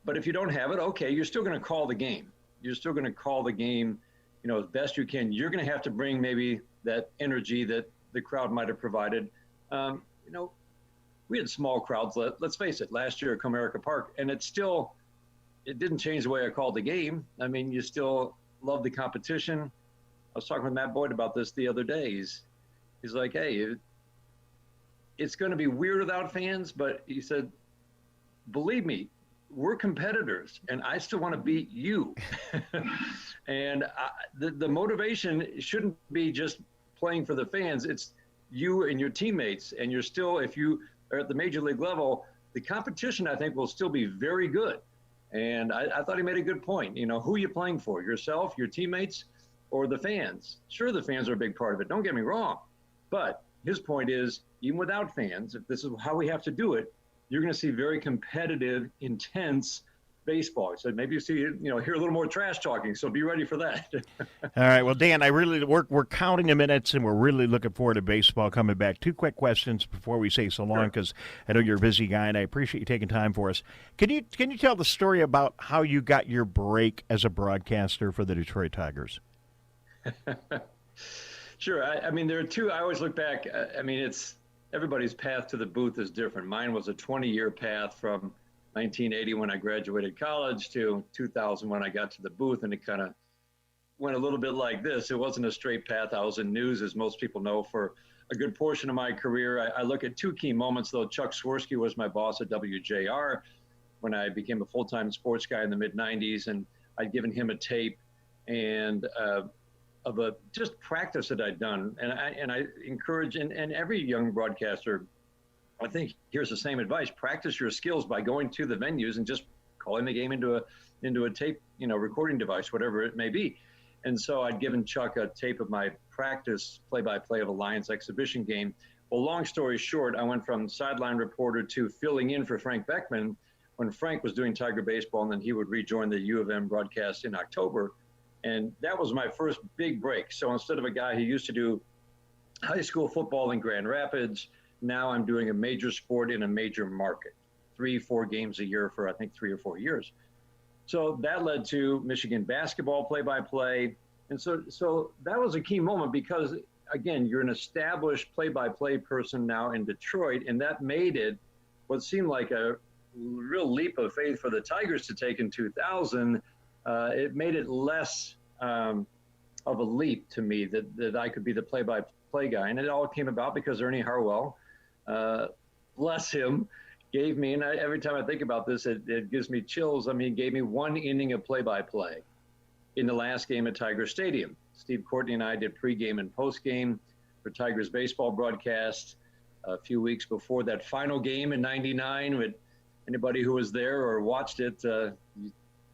But if you don't have it, okay, you're still going to call the game. You're still going to call the game, as best you can. You're going to have to bring maybe that energy that the crowd might have provided. We had small crowds, let's face it, last year at Comerica Park, and it didn't change the way I called the game. I mean, you still love the competition. I was talking with Matt Boyd about this the other day. He's like, hey, it's going to be weird without fans, but he said, believe me, we're competitors, and I still want to beat you. And the motivation shouldn't be just playing for the fans. It's you and your teammates, and you're still, if you are at the major league level, the competition, I think, will still be very good. And I thought he made a good point. Who are you playing for? Yourself, your teammates, or the fans? Sure, the fans are a big part of it. Don't get me wrong. But his point is, even without fans, if this is how we have to do it, you're going to see very competitive, intense baseball. So maybe hear a little more trash talking. So be ready for that. All right. Well, Dan, we're counting the minutes, and we're really looking forward to baseball coming back. 2 quick questions before we say so long, because I know you're a busy guy, and I appreciate you taking time for us. Can you tell the story about how you got your break as a broadcaster for the Detroit Tigers? Sure. I mean, there are two. I always look back. It's everybody's path to the booth is different. Mine was a 20-year path from 1980 when I graduated college to 2000 when I got to the booth, and it kind of went a little bit like this. It wasn't a straight path. I was in news, as most people know, for a good portion of my career. I look at 2 key moments, though. Chuck Swirsky was my boss at WJR when I became a full-time sports guy in the mid-90s, and I'd given him a tape and of a just practice that I'd done. And I encourage, and every young broadcaster, I think, here's the same advice: practice your skills by going to the venues and just calling the game into a tape, recording device, whatever it may be. And so I'd given Chuck a tape of my practice play-by-play of a Lions exhibition game. Well, long story short, I went from sideline reporter to filling in for Frank Beckman when Frank was doing Tiger baseball, and then he would rejoin the U of M broadcast in October. And that was my first big break. So instead of a guy who used to do high school football in Grand Rapids, now I'm doing a major sport in a major market, 3-4 games a year for, I think, 3 or 4 years. So that led to Michigan basketball play-by-play. And so that was a key moment because, again, you're an established play-by-play person now in Detroit, and that made it what seemed like a real leap of faith for the Tigers to take in 2000. It made it less of a leap to me that I could be the play-by-play guy. And it all came about because Ernie Harwell, bless him, gave me, and every time I think about this, it gives me chills. I mean, he gave me 1 inning of play-by-play in the last game at Tiger Stadium. Steve Courtney and I did pregame and postgame for Tigers baseball broadcast a few weeks before that final game in '99. With anybody who was there or watched it,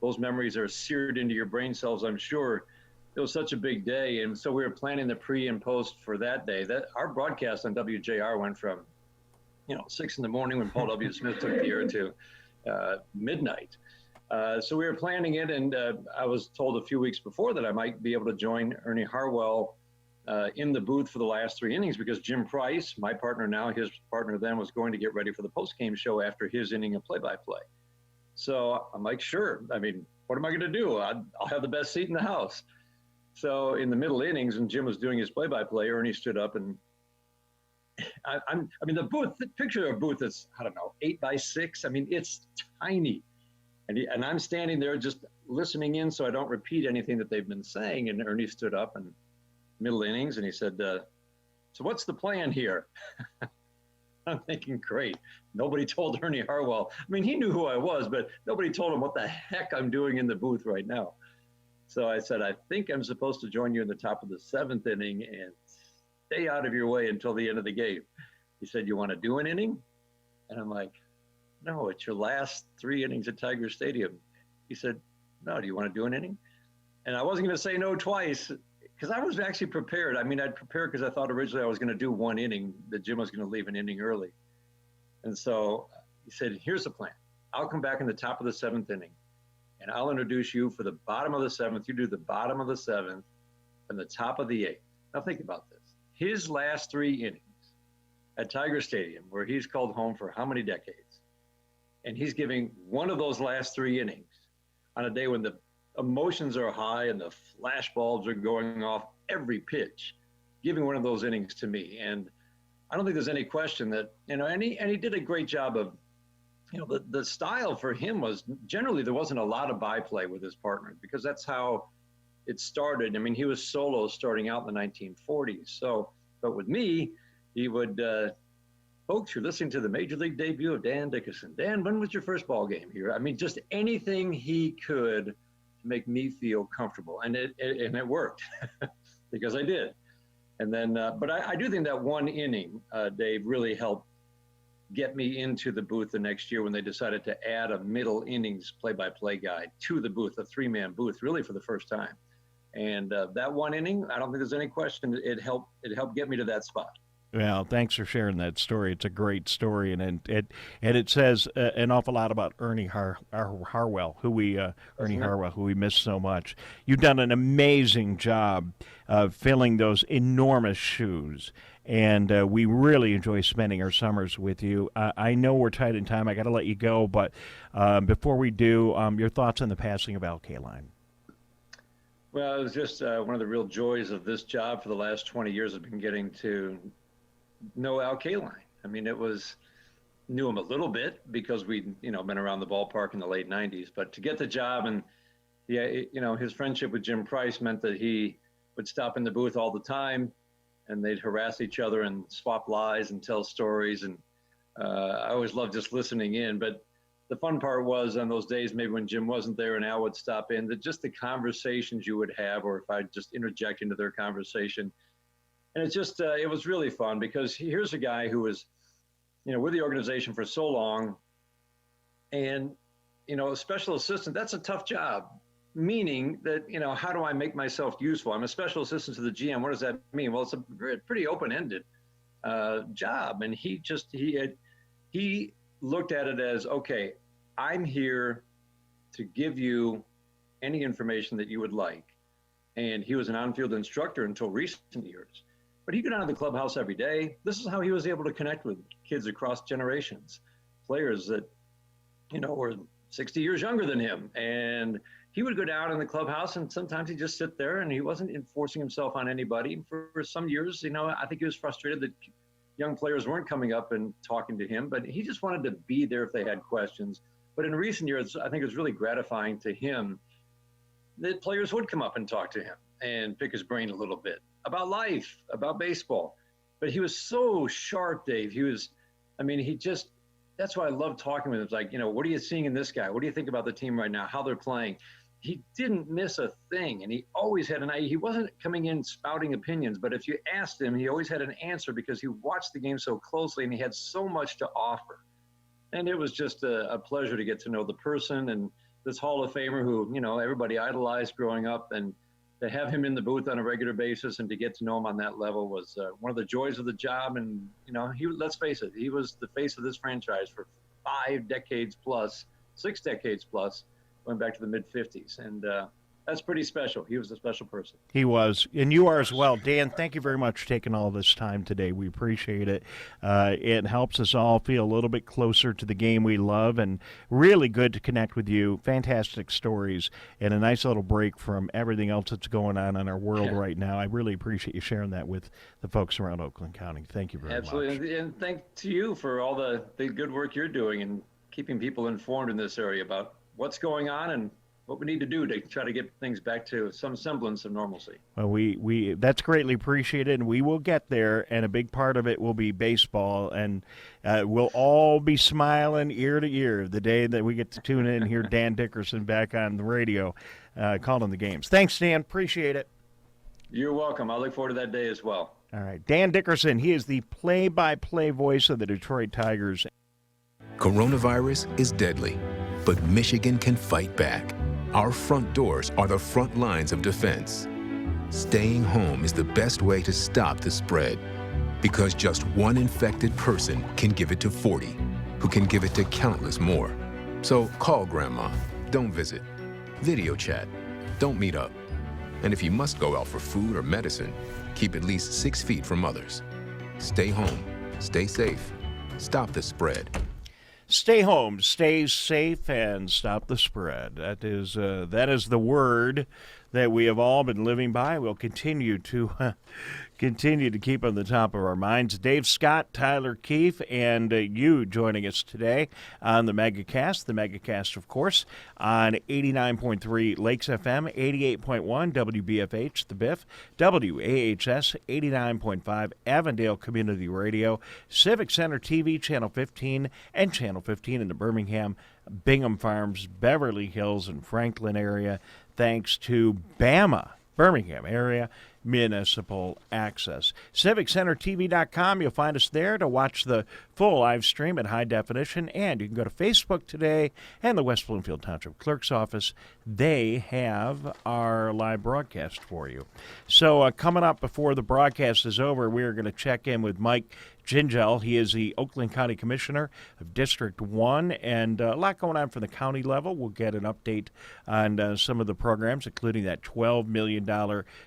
those memories are seared into your brain cells, I'm sure. It was such a big day, and so we were planning the pre and post for that day. That our broadcast on WJR went from 6 in the morning when Paul W. Smith took the air to midnight. So we were planning it, and I was told a few weeks before that I might be able to join Ernie Harwell in the booth for the last 3 innings because Jim Price, my partner now, his partner then, was going to get ready for the post-game show after his inning of play-by-play. So I'm like, sure. I mean, what am I going to do? I'll have the best seat in the house. So in the middle innings, when Jim was doing his play-by-play, Ernie stood up and I mean, the picture of a booth is, I don't know, 8 by 6. I mean, it's tiny. And I'm standing there just listening in so I don't repeat anything that they've been saying. And Ernie stood up in middle innings and he said, so what's the plan here? I'm thinking, great. Nobody told Ernie Harwell. I mean, he knew who I was, but nobody told him what the heck I'm doing in the booth right now. So I said, I think I'm supposed to join you in the top of the 7th inning and stay out of your way until the end of the game. He said, you want to do an inning? And I'm like, no, it's your last 3 innings at Tiger Stadium. He said, no, do you want to do an inning? And I wasn't going to say no twice because I was actually prepared. I mean, I'd prepared because I thought originally I was going to do 1 inning, that Jim was going to leave an inning early. And so he said, here's the plan. I'll come back in the top of the 7th inning and I'll introduce you for the bottom of the 7th. You do the bottom of the 7th and the top of the 8th. Now think about this. His last 3 innings at Tiger Stadium, where he's called home for how many decades? And he's giving one of those last 3 innings on a day when the emotions are high and the flash bulbs are going off every pitch, giving one of those innings to me. And I don't think there's any question that, and he did a great job of, the style for him was generally there wasn't a lot of byplay with his partners because that's how it started. I mean, he was solo starting out in the 1940s. So, but with me, he would, folks, you're listening to the Major League debut of Dan Dickerson. Dan, when was your first ball game here? I mean, just anything he could to make me feel comfortable. And it worked because I did. And then, but I do think that 1 inning, Dave, really helped get me into the booth the next year when they decided to add a middle innings play-by-play guy to the booth, a 3-man booth, really for the first time. And that 1 inning, I don't think there's any question, it helped get me to that spot. Well, thanks for sharing that story. It's a great story, and it says an awful lot about Ernie Harwell, who we miss so much. You've done an amazing job of filling those enormous shoes, and we really enjoy spending our summers with you. I know we're tight in time. I got to let you go, but before we do, your thoughts on the passing of Al Kaline. Well, it was just one of the real joys of this job for the last 20 years has been getting to know Al Kaline. I mean, knew him a little bit because we'd, been around the ballpark in the late 90s, but to get the job and, his friendship with Jim Price meant that he would stop in the booth all the time and they'd harass each other and swap lies and tell stories. And I always loved just listening in, but the fun part was on those days, maybe when Jim wasn't there and Al would stop in, that just the conversations you would have, or if I'd just interject into their conversation. And it's just, it was really fun because here's a guy who was, with the organization for so long and, a special assistant, that's a tough job, meaning that, how do I make myself useful? I'm a special assistant to the GM. What does that mean? Well, it's a pretty open-ended job. And he looked at it as, okay, I'm here to give you any information that you would like. And he was an on-field instructor until recent years. But he'd go down to the clubhouse every day. This is how he was able to connect with kids across generations, players that, were 60 years younger than him. And he would go down in the clubhouse and sometimes he'd just sit there and he wasn't enforcing himself on anybody. For some years, I think he was frustrated that young players weren't coming up and talking to him, but he just wanted to be there if they had questions. But in recent years, I think it was really gratifying to him that players would come up and talk to him and pick his brain a little bit about life, about baseball. But he was so sharp, Dave. That's why I love talking with him. It's like, what are you seeing in this guy? What do you think about the team right now, how they're playing? He didn't miss a thing, and he always had he wasn't coming in spouting opinions, but if you asked him, he always had an answer because he watched the game so closely and he had so much to offer. And it was just a pleasure to get to know the person and this Hall of Famer who, everybody idolized growing up, and to have him in the booth on a regular basis and to get to know him on that level was one of the joys of the job. And, let's face it, he was the face of this franchise for 5 decades plus, 6 decades plus, going back to the mid-50s. And That's pretty special. He was a special person. He was, and you are as well. Dan, thank you very much for taking all this time today. We appreciate it. It helps us all feel a little bit closer to the game we love, and really good to connect with you. Fantastic stories, and a nice little break from everything else that's going on in our world right now. I really appreciate you sharing that with the folks around Oakland County. Thank you very much. Absolutely, and thank to you for all the good work you're doing and keeping people informed in this area about what's going on and what we need to do to try to get things back to some semblance of normalcy. Well, we that's greatly appreciated, and we will get there, and a big part of it will be baseball, and we'll all be smiling ear to ear the day that we get to tune in and hear Dan Dickerson back on the radio calling the games. Thanks, Dan. Appreciate it. You're welcome. I look forward to that day as well. All right. Dan Dickerson, he is the play-by-play voice of the Detroit Tigers. Coronavirus is deadly, but Michigan can fight back. Our front doors are the front lines of defense. Staying home is the best way to stop the spread, because just one infected person can give it to 40, who can give it to countless more. So call Grandma, don't visit. Video chat, don't meet up. And if you must go out for food or medicine, keep at least 6 feet from others. Stay home, stay safe, stop the spread. Stay home, stay safe, and stop the spread. That is the word that we have all been living by. We'll continue to keep on the top of our minds. Dave Scott, Tyler Keefe, and you joining us today on the Megacast. The Megacast, of course, on 89.3 Lakes FM, 88.1 WBFH, the Biff, WAHS, 89.5 Avondale Community Radio, Civic Center TV, Channel 15, and Channel 15 in the Birmingham, Bingham Farms, Beverly Hills, and Franklin area, thanks to BAMA, Birmingham area municipal access. CivicCenterTV.com, you'll find us there to watch the full live stream at high definition, and you can go to Facebook today and the West Bloomfield Township Clerk's Office. They have our live broadcast for you. So coming up before the broadcast is over, we're going to check in with Mike Gingell. He is the Oakland County Commissioner of District 1, and a lot going on from the county level. We'll get an update on some of the programs, including that $12 million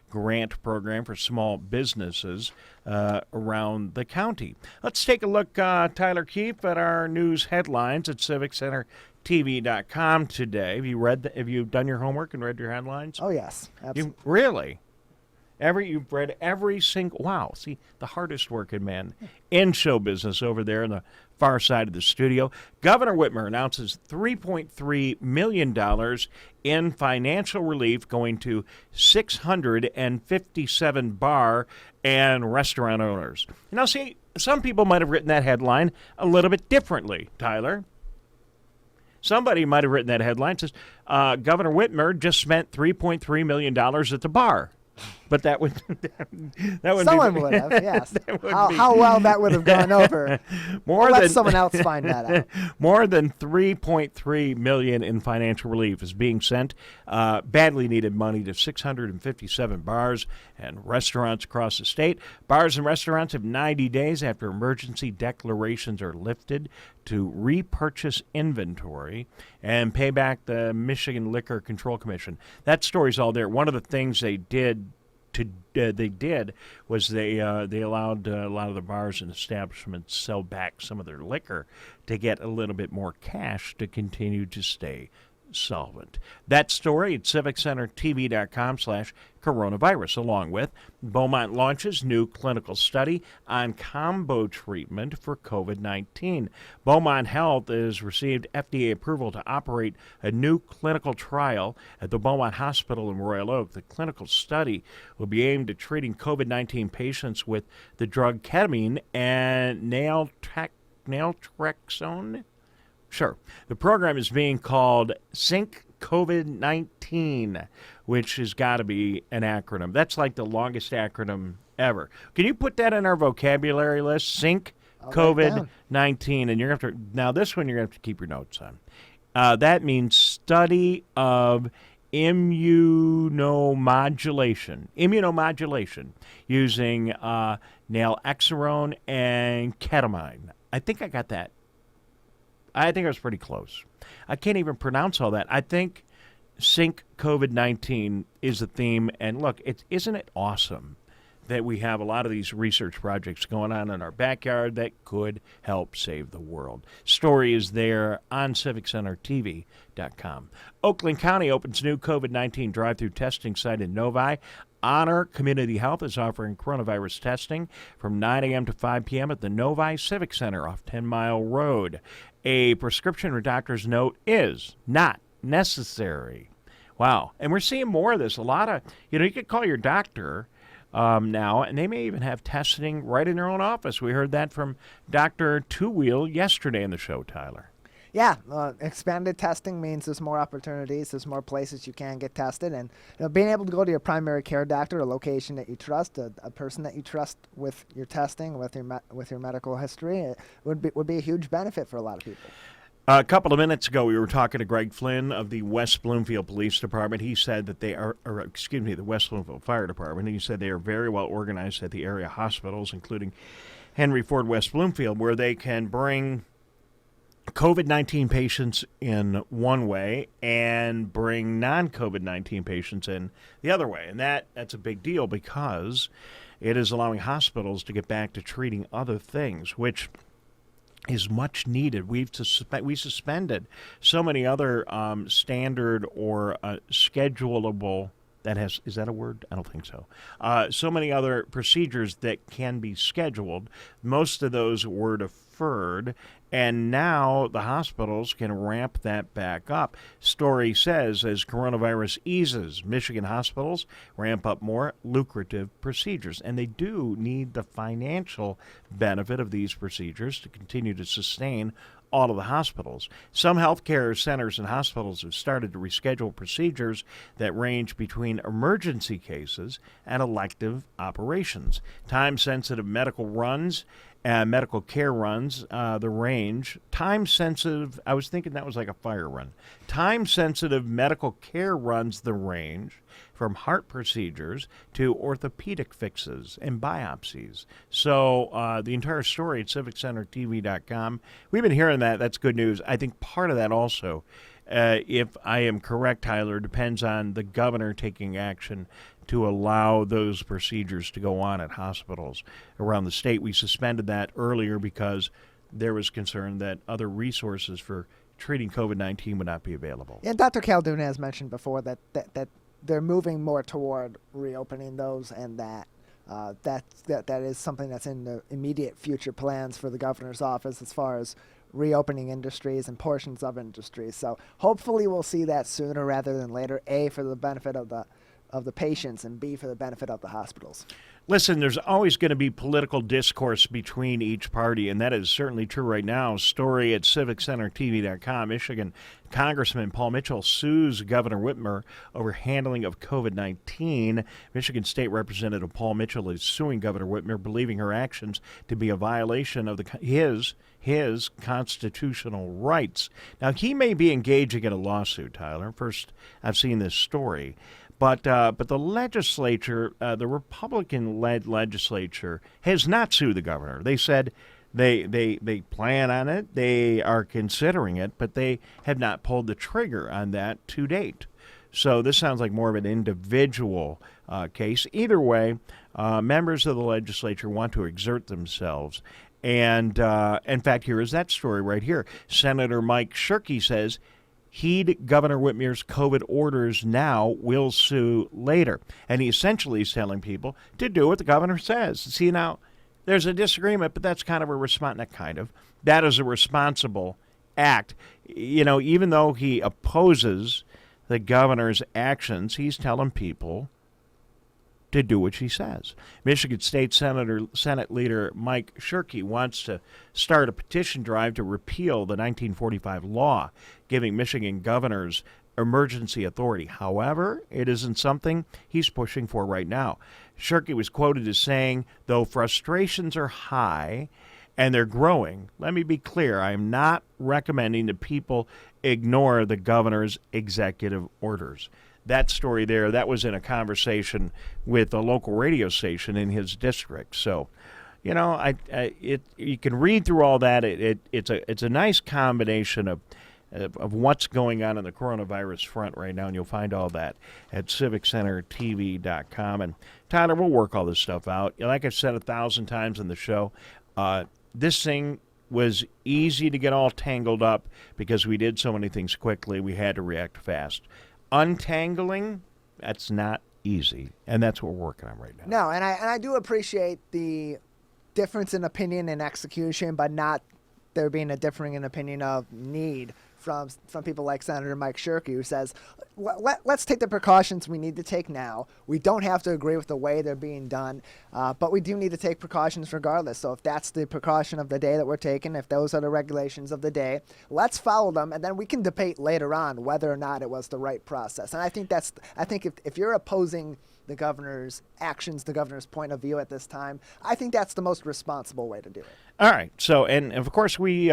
grant program for small businesses around the county. Let's take a look, Tyler Keefe, at our news headlines at CivicCenterTV.com today. Have you done your homework and read your headlines? Oh, yes. Absolutely. Really? You've read every single, wow, see, the hardest working man in show business over there on the far side of the studio. Governor Whitmer announces $3.3 million in financial relief going to 657 bar and restaurant owners. Now, see, some people might have written that headline a little bit differently, Tyler. Somebody might have written that headline that says, Governor Whitmer just spent $3.3 million at the bar. But that would someone would have, yes. How well that would have gone over. Let someone else find that out. More than $3.3 million in financial relief is being sent, badly needed money, to 657 bars and restaurants across the state. Bars and restaurants have 90 days after emergency declarations are lifted to repurchase inventory and pay back the Michigan Liquor Control Commission. That story's all there. One of the things they did was they allowed a lot of the bars and establishments sell back some of their liquor to get a little bit more cash to continue to stay solvent. That story at CivicCenterTV.com/coronavirus, along with Beaumont launches new clinical study on combo treatment for COVID-19. Beaumont Health has received FDA approval to operate a new clinical trial at the Beaumont Hospital in Royal Oak. The clinical study will be aimed at treating COVID-19 patients with the drug ketamine and naltrexone. Sure. The program is being called Sync COVID-19, which has got to be an acronym. That's like the longest acronym ever. Can you put that in our vocabulary list? Sync COVID-19. And you're going to have to, now this one you're going to have to keep your notes on. That means study of immunomodulation using naltrexone and ketamine. I think I got that. I think I was pretty close. I can't even pronounce all that. I think Sync COVID-19 is the theme. And look, isn't it awesome that we have a lot of these research projects going on in our backyard that could help save the world? Story is there on CivicCenterTV.com. Oakland County opens new COVID-19 drive-through testing site in Novi. Honor Community Health is offering coronavirus testing from 9 a.m. to 5 p.m. at the Novi Civic Center off 10 Mile Road. A prescription or doctor's note is not necessary. Wow. And we're seeing more of this. A lot of, you could call your doctor now, and they may even have testing right in their own office. We heard that from Dr. Two Wheel yesterday in the show, Tyler. Yeah, expanded testing means there's more opportunities, there's more places you can get tested, and being able to go to your primary care doctor, a location that you trust, a person that you trust with your testing, with your medical history, it would be a huge benefit for a lot of people. A couple of minutes ago, we were talking to Greg Flynn of the West Bloomfield Police Department. He said that the West Bloomfield Fire Department. He said they are very well organized at the area hospitals, including Henry Ford West Bloomfield, where they can bring COVID-19 patients in one way and bring non-COVID-19 patients in the other way. And that's a big deal because it is allowing hospitals to get back to treating other things, which is much needed. We suspended so many other standard or schedulable, is that a word? I don't think so. So many other procedures that can be scheduled. Most of those were deferred, and now the hospitals can ramp that back up. Story says as coronavirus eases, Michigan hospitals ramp up more lucrative procedures, and they do need the financial benefit of these procedures to continue to sustain all of the hospitals. Some healthcare centers and hospitals have started to reschedule procedures that range between emergency cases and elective operations. Time-sensitive medical runs and medical care runs, the range. Time-sensitive, I was thinking that was like a fire run. Time-sensitive medical care runs the range from heart procedures to orthopedic fixes and biopsies. So the entire story at CivicCenterTV.com. We've been hearing that. That's good news. I think part of that also, if I am correct, Tyler, depends on the governor taking action to allow those procedures to go on at hospitals around the state. We suspended that earlier because there was concern that other resources for treating COVID-19 would not be available. And Dr. Khaldun has mentioned before that they're moving more toward reopening those, and that is something that's in the immediate future plans for the governor's office as far as reopening industries and portions of industries. So hopefully we'll see that sooner rather than later, A, for the benefit of the patients, and B, for the benefit of the hospitals. Listen, there's always going to be political discourse between each party, and that is certainly true right now. Story at CivicCenterTV.com. Michigan Congressman Paul Mitchell sues Governor Whitmer over handling of COVID-19. Michigan State Representative Paul Mitchell is suing Governor Whitmer, believing her actions to be a violation of his constitutional rights. Now, he may be engaging in a lawsuit, Tyler. First, I've seen this story. But the legislature, the Republican-led legislature, has not sued the governor. They said they plan on it, they are considering it, but they have not pulled the trigger on that to date. So this sounds like more of an individual case. Either way, members of the legislature want to exert themselves. And in fact, here is that story right here. Senator Mike Shirkey says, heed Governor Whitmer's COVID orders now, will sue later. And he essentially is telling people to do what the governor says. See, now, there's a disagreement, but that's kind of a response, not kind of. That is a responsible act. You know, even though he opposes the governor's actions, he's telling people to do what she says. Michigan State Senate Leader Mike Shirkey wants to start a petition drive to repeal the 1945 law giving Michigan governors emergency authority. However, it isn't something he's pushing for right now. Shirkey was quoted as saying, though frustrations are high and they're growing, let me be clear, I am not recommending that people ignore the governor's executive orders. That story there, that was in a conversation with a local radio station in his district. So, you know, you can read through all that. It's a nice combination of of what's going on in the coronavirus front right now, and you'll find all that at civiccentertv.com. And Tyler, we'll work all this stuff out. Like I've said 1,000 times in the show, this thing was easy to get all tangled up because we did so many things quickly. We had to react fast. Untangling, that's not easy, and that's what we're working on right now. No, and I do appreciate the difference in opinion and execution, but not there being a differing in opinion of need from people like Senator Mike Shirkey, who says, let's take the precautions we need to take now. We don't have to agree with the way they're being done, but we do need to take precautions regardless. So if that's the precaution of the day that we're taking, if those are the regulations of the day, let's follow them, and then we can debate later on whether or not it was the right process. And I think if you're opposing the governor's actions, the governor's point of view at this time, I think that's the most responsible way to do it. All right. So, and of course, we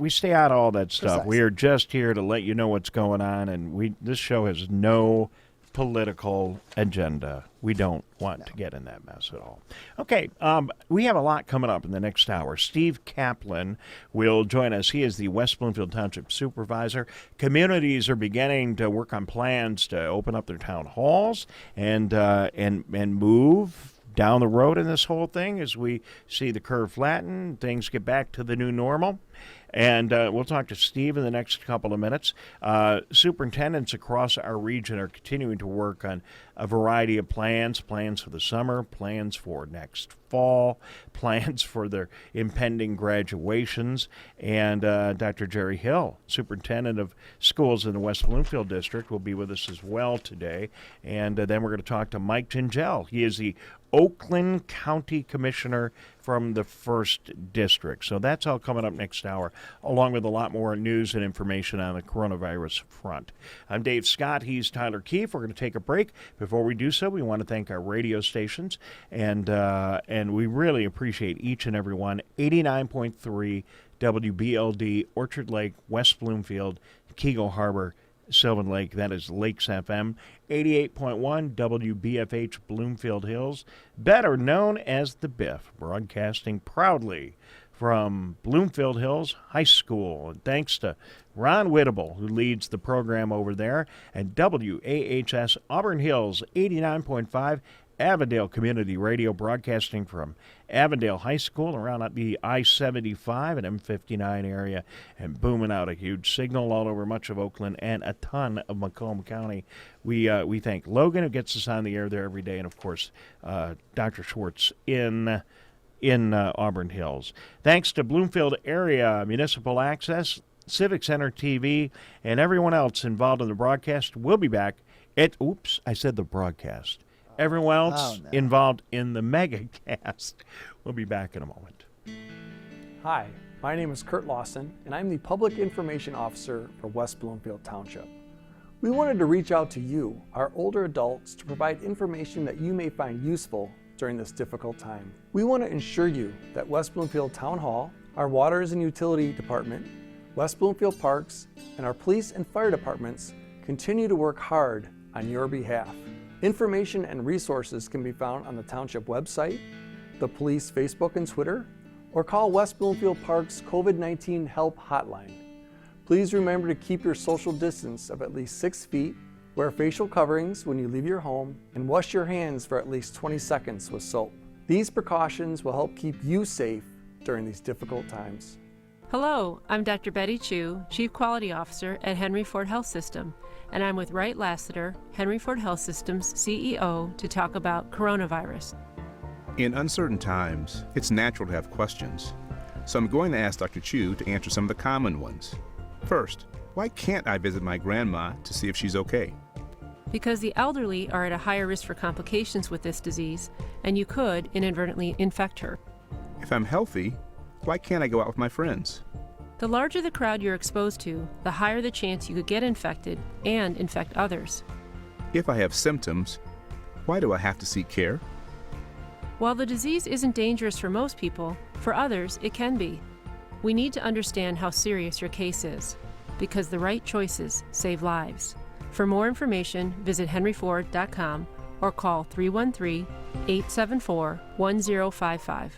stay out of all that stuff. Precisely. We are just here to let you know what's going on, and this show has no political agenda. We don't want to get in that mess at all. Okay, we have a lot coming up in the next hour. Steve Kaplan will join us. He is the West Bloomfield Township Supervisor. Communities are beginning to work on plans to open up their town halls and move down the road in this whole thing as we see the curve flatten, things get back to the new normal. And we'll talk to Steve in the next couple of minutes. Superintendents across our region are continuing to work on a variety of plans for the summer, plans for next fall, plans for their impending graduations. And Dr. Gerald Hill, Superintendent of Schools in the West Bloomfield District, will be with us as well today. And then we're going to talk to Mike Gingell. He is the Oakland County Commissioner from the 1st District. So that's all coming up next hour, along with a lot more news and information on the coronavirus front. I'm Dave Scott. He's Tyler Keefe. We're going to take a break. Before we do so, we want to thank our radio stations, and we really appreciate each and every one. 89.3 WBLD, Orchard Lake, West Bloomfield, Keego Harbor, Sylvan Lake. That is Lakes FM. 88.1 WBFH Bloomfield Hills, better known as the Biff, broadcasting proudly from Bloomfield Hills High School. And thanks to Ron Whittable, who leads the program over there, and WAHS Auburn Hills 89.5 Avondale Community Radio, broadcasting from Avondale High School around the I-75 and M59 area, and booming out a huge signal all over much of Oakland and a ton of Macomb County. We thank Logan, who gets us on the air there every day, and of course Dr. Schwartz in Auburn Hills. Thanks to Bloomfield Area Municipal Access, Civic Center TV, and everyone else involved in the broadcast. We'll be back I said the broadcast. Everyone else involved in the Megacast. We'll be back in a moment. Hi, my name is Kurt Lawson, and I'm the Public Information Officer for West Bloomfield Township. We wanted to reach out to you, our older adults, to provide information that you may find useful during this difficult time. We want to ensure you that West Bloomfield Town Hall, our Waters and Utility Department, West Bloomfield Parks, and our police and fire departments continue to work hard on your behalf. Information and resources can be found on the Township website, the police Facebook and Twitter, or call West Bloomfield Park's COVID-19 Help Hotline. Please remember to keep your social distance of at least 6 feet, wear facial coverings when you leave your home, and wash your hands for at least 20 seconds with soap. These precautions will help keep you safe during these difficult times. Hello, I'm Dr. Betty Chu, Chief Quality Officer at Henry Ford Health System, and I'm with Wright Lassiter, Henry Ford Health System's CEO, to talk about coronavirus. In uncertain times, it's natural to have questions. So I'm going to ask Dr. Chu to answer some of the common ones. First, why can't I visit my grandma to see if she's okay? Because the elderly are at a higher risk for complications with this disease, and you could inadvertently infect her. If I'm healthy, why can't I go out with my friends? The larger the crowd you're exposed to, the higher the chance you could get infected and infect others. If I have symptoms, why do I have to seek care? While the disease isn't dangerous for most people, for others it can be. We need to understand how serious your case is, because the right choices save lives. For more information, visit henryford.com or call 313-874-1055.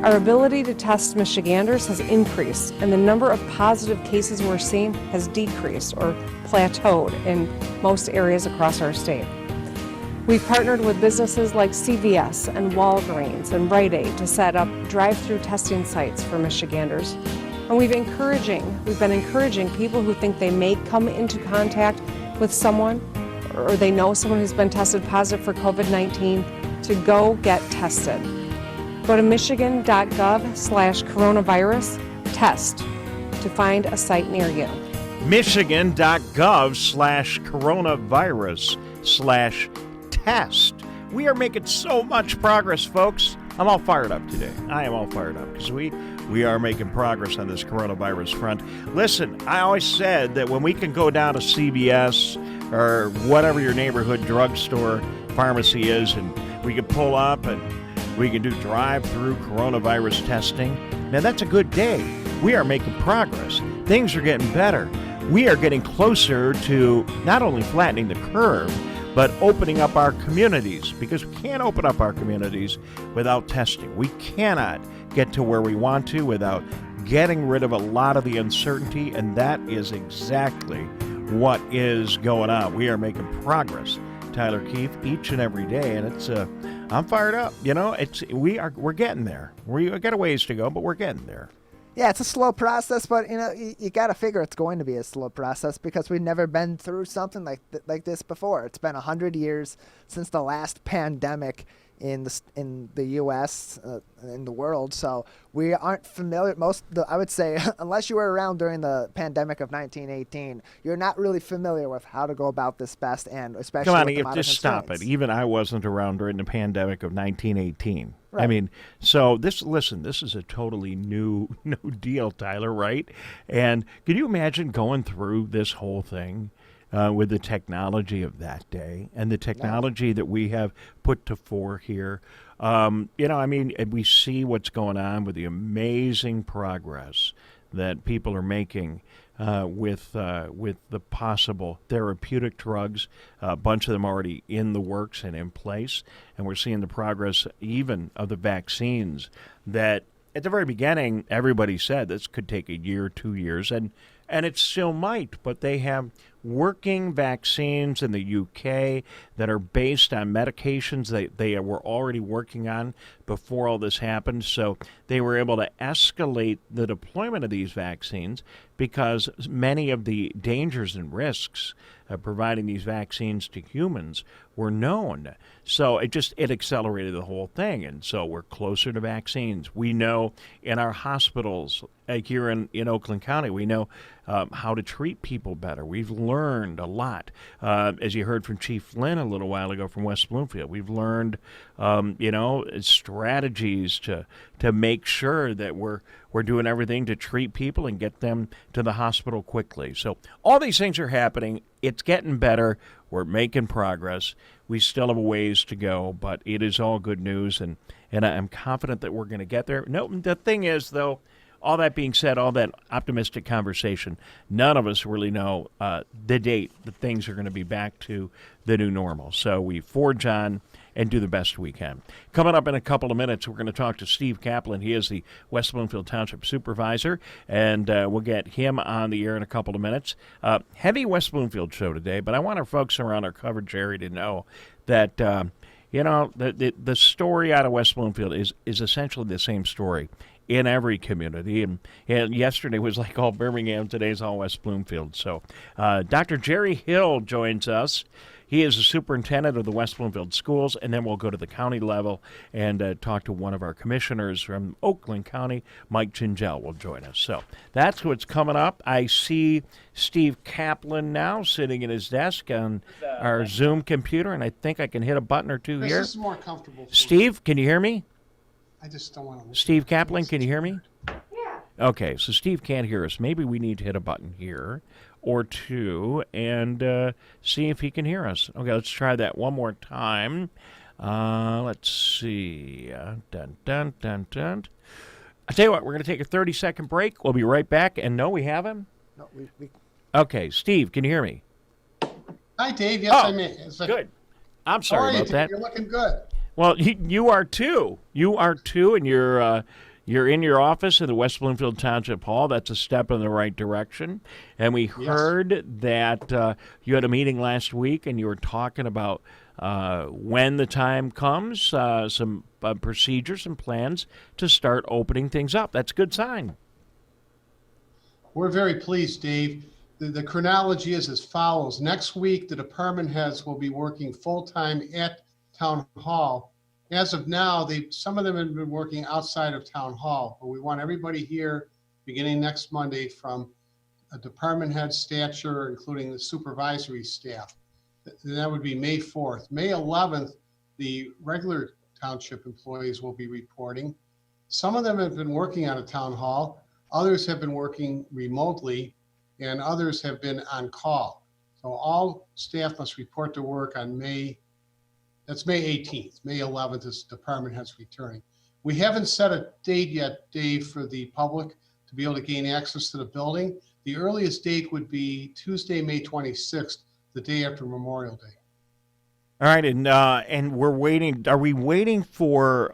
Our ability to test Michiganders has increased, and the number of positive cases we're seeing has decreased or plateaued in most areas across our state. We've partnered with businesses like CVS and Walgreens and Rite Aid to set up drive-through testing sites for Michiganders. And we've been encouraging people who think they may come into contact with someone or they know someone who's been tested positive for COVID-19 to go get tested. Go to michigan.gov/coronavirus test to find a site near you. Michigan.gov/coronavirus/test. We are making so much progress, folks. I'm all fired up today. I am all fired up because we are making progress on this coronavirus front. Listen, I always said that when we can go down to CVS or whatever your neighborhood drugstore pharmacy is, and we can pull up and we can do drive-through coronavirus testing, now that's a good day. We are making progress. Things are getting better. We are getting closer to not only flattening the curve, but opening up our communities, because we can't open up our communities without testing. We cannot get to where we want to without getting rid of a lot of the uncertainty, and that is exactly what is going on. We are making progress, Tyler Keefe, each and every day, and it's I'm fired up. You know, we're getting there. We got a ways to go, but we're getting there. Yeah, it's a slow process, but you got to figure it's going to be a slow process because we've never been through something like this before. It's been 100 years since the last pandemic in the U.S. In the world, so we aren't familiar. I would say, unless you were around during the pandemic of 1918, you're not really familiar with how to go about this best, and especially Come on, with the modern just stop it. constraints. Even I wasn't around during the pandemic of 1918. Right. I mean, so this is a totally new deal, Tyler, right? And can you imagine going through this whole thing with the technology of that day and the technology that we have put to fore here? We see what's going on with the amazing progress that people are making with the possible therapeutic drugs, a bunch of them already in the works and in place, and we're seeing the progress even of the vaccines that at the very beginning everybody said this could take a year, 2 years, and it still might, but they have working vaccines in the UK that are based on medications they were already working on before all this happened. So they were able to escalate the deployment of these vaccines because many of the dangers and risks of providing these vaccines to humans were known. So it accelerated the whole thing. And so we're closer to vaccines. We know in our hospitals, like here in Oakland County, we know how to treat people better. We've learned a lot. As you heard from Chief Flynn a little while ago from West Bloomfield, we've learned, strategies to make sure that we're doing everything to treat people and get them to the hospital quickly. So all these things are happening. It's getting better. We're making progress. We still have a ways to go, but it is all good news, and I'm confident that we're going to get there. No, the thing is, though, all that being said, all that optimistic conversation, none of us really know the date that things are going to be back to the new normal. So we forge on and do the best we can. Coming up in a couple of minutes, we're going to talk to Steve Kaplan. He is the West Bloomfield Township Supervisor, and we'll get him on the air in a couple of minutes. Heavy West Bloomfield show today, but I want our folks around our coverage area to know that, the story out of West Bloomfield is essentially the same story in every community, and yesterday was like all Birmingham, today's all West Bloomfield. So Dr. Gerald Hill joins us. He is the superintendent of the West Bloomfield schools, and then we'll go to the county level and talk to one of our commissioners from Oakland County. Mike Gingell will join us. So that's what's coming up. I see Steve Kaplan now sitting at his desk on our Zoom computer, and I think I can hit a button or two here. This is more comfortable. Steve, can you hear me? I just don't want to. Steve Kaplan, can you hear me? Yeah. Okay, so Steve can't hear us. Maybe we need to hit a button here or two and see if he can hear us. Okay, let's try that one more time. Let's see. Dun, dun, dun, dun. I'll tell you what, we're going to take a 30-second break. We'll be right back. And no, we haven't? No, we. Okay, Steve, can you hear me? Hi, Dave. Yes, I may. Good. I'm sorry about that. You're looking good. Well, you are too. You are too, and you're You're in your office in the West Bloomfield Township Hall. That's a step in the right direction. And we heard that you had a meeting last week and you were talking about when the time comes, some procedures and plans to start opening things up. That's a good sign. We're very pleased, Dave. The chronology is as follows. Next week, the department heads will be working full-time at Town Hall. As of now, some of them have been working outside of Town Hall, but we want everybody here beginning next Monday from a department head stature, including the supervisory staff. And that would be May 4th. May 11th, the regular township employees will be reporting. Some of them have been working out of Town Hall. Others have been working remotely, and others have been on call. So all staff must report to work on May 18th. May 11th is department heads returning. We haven't set a date yet, Dave, for the public to be able to gain access to the building. The earliest date would be Tuesday, May 26th, the day after Memorial Day. All right, and we're waiting. Are we waiting for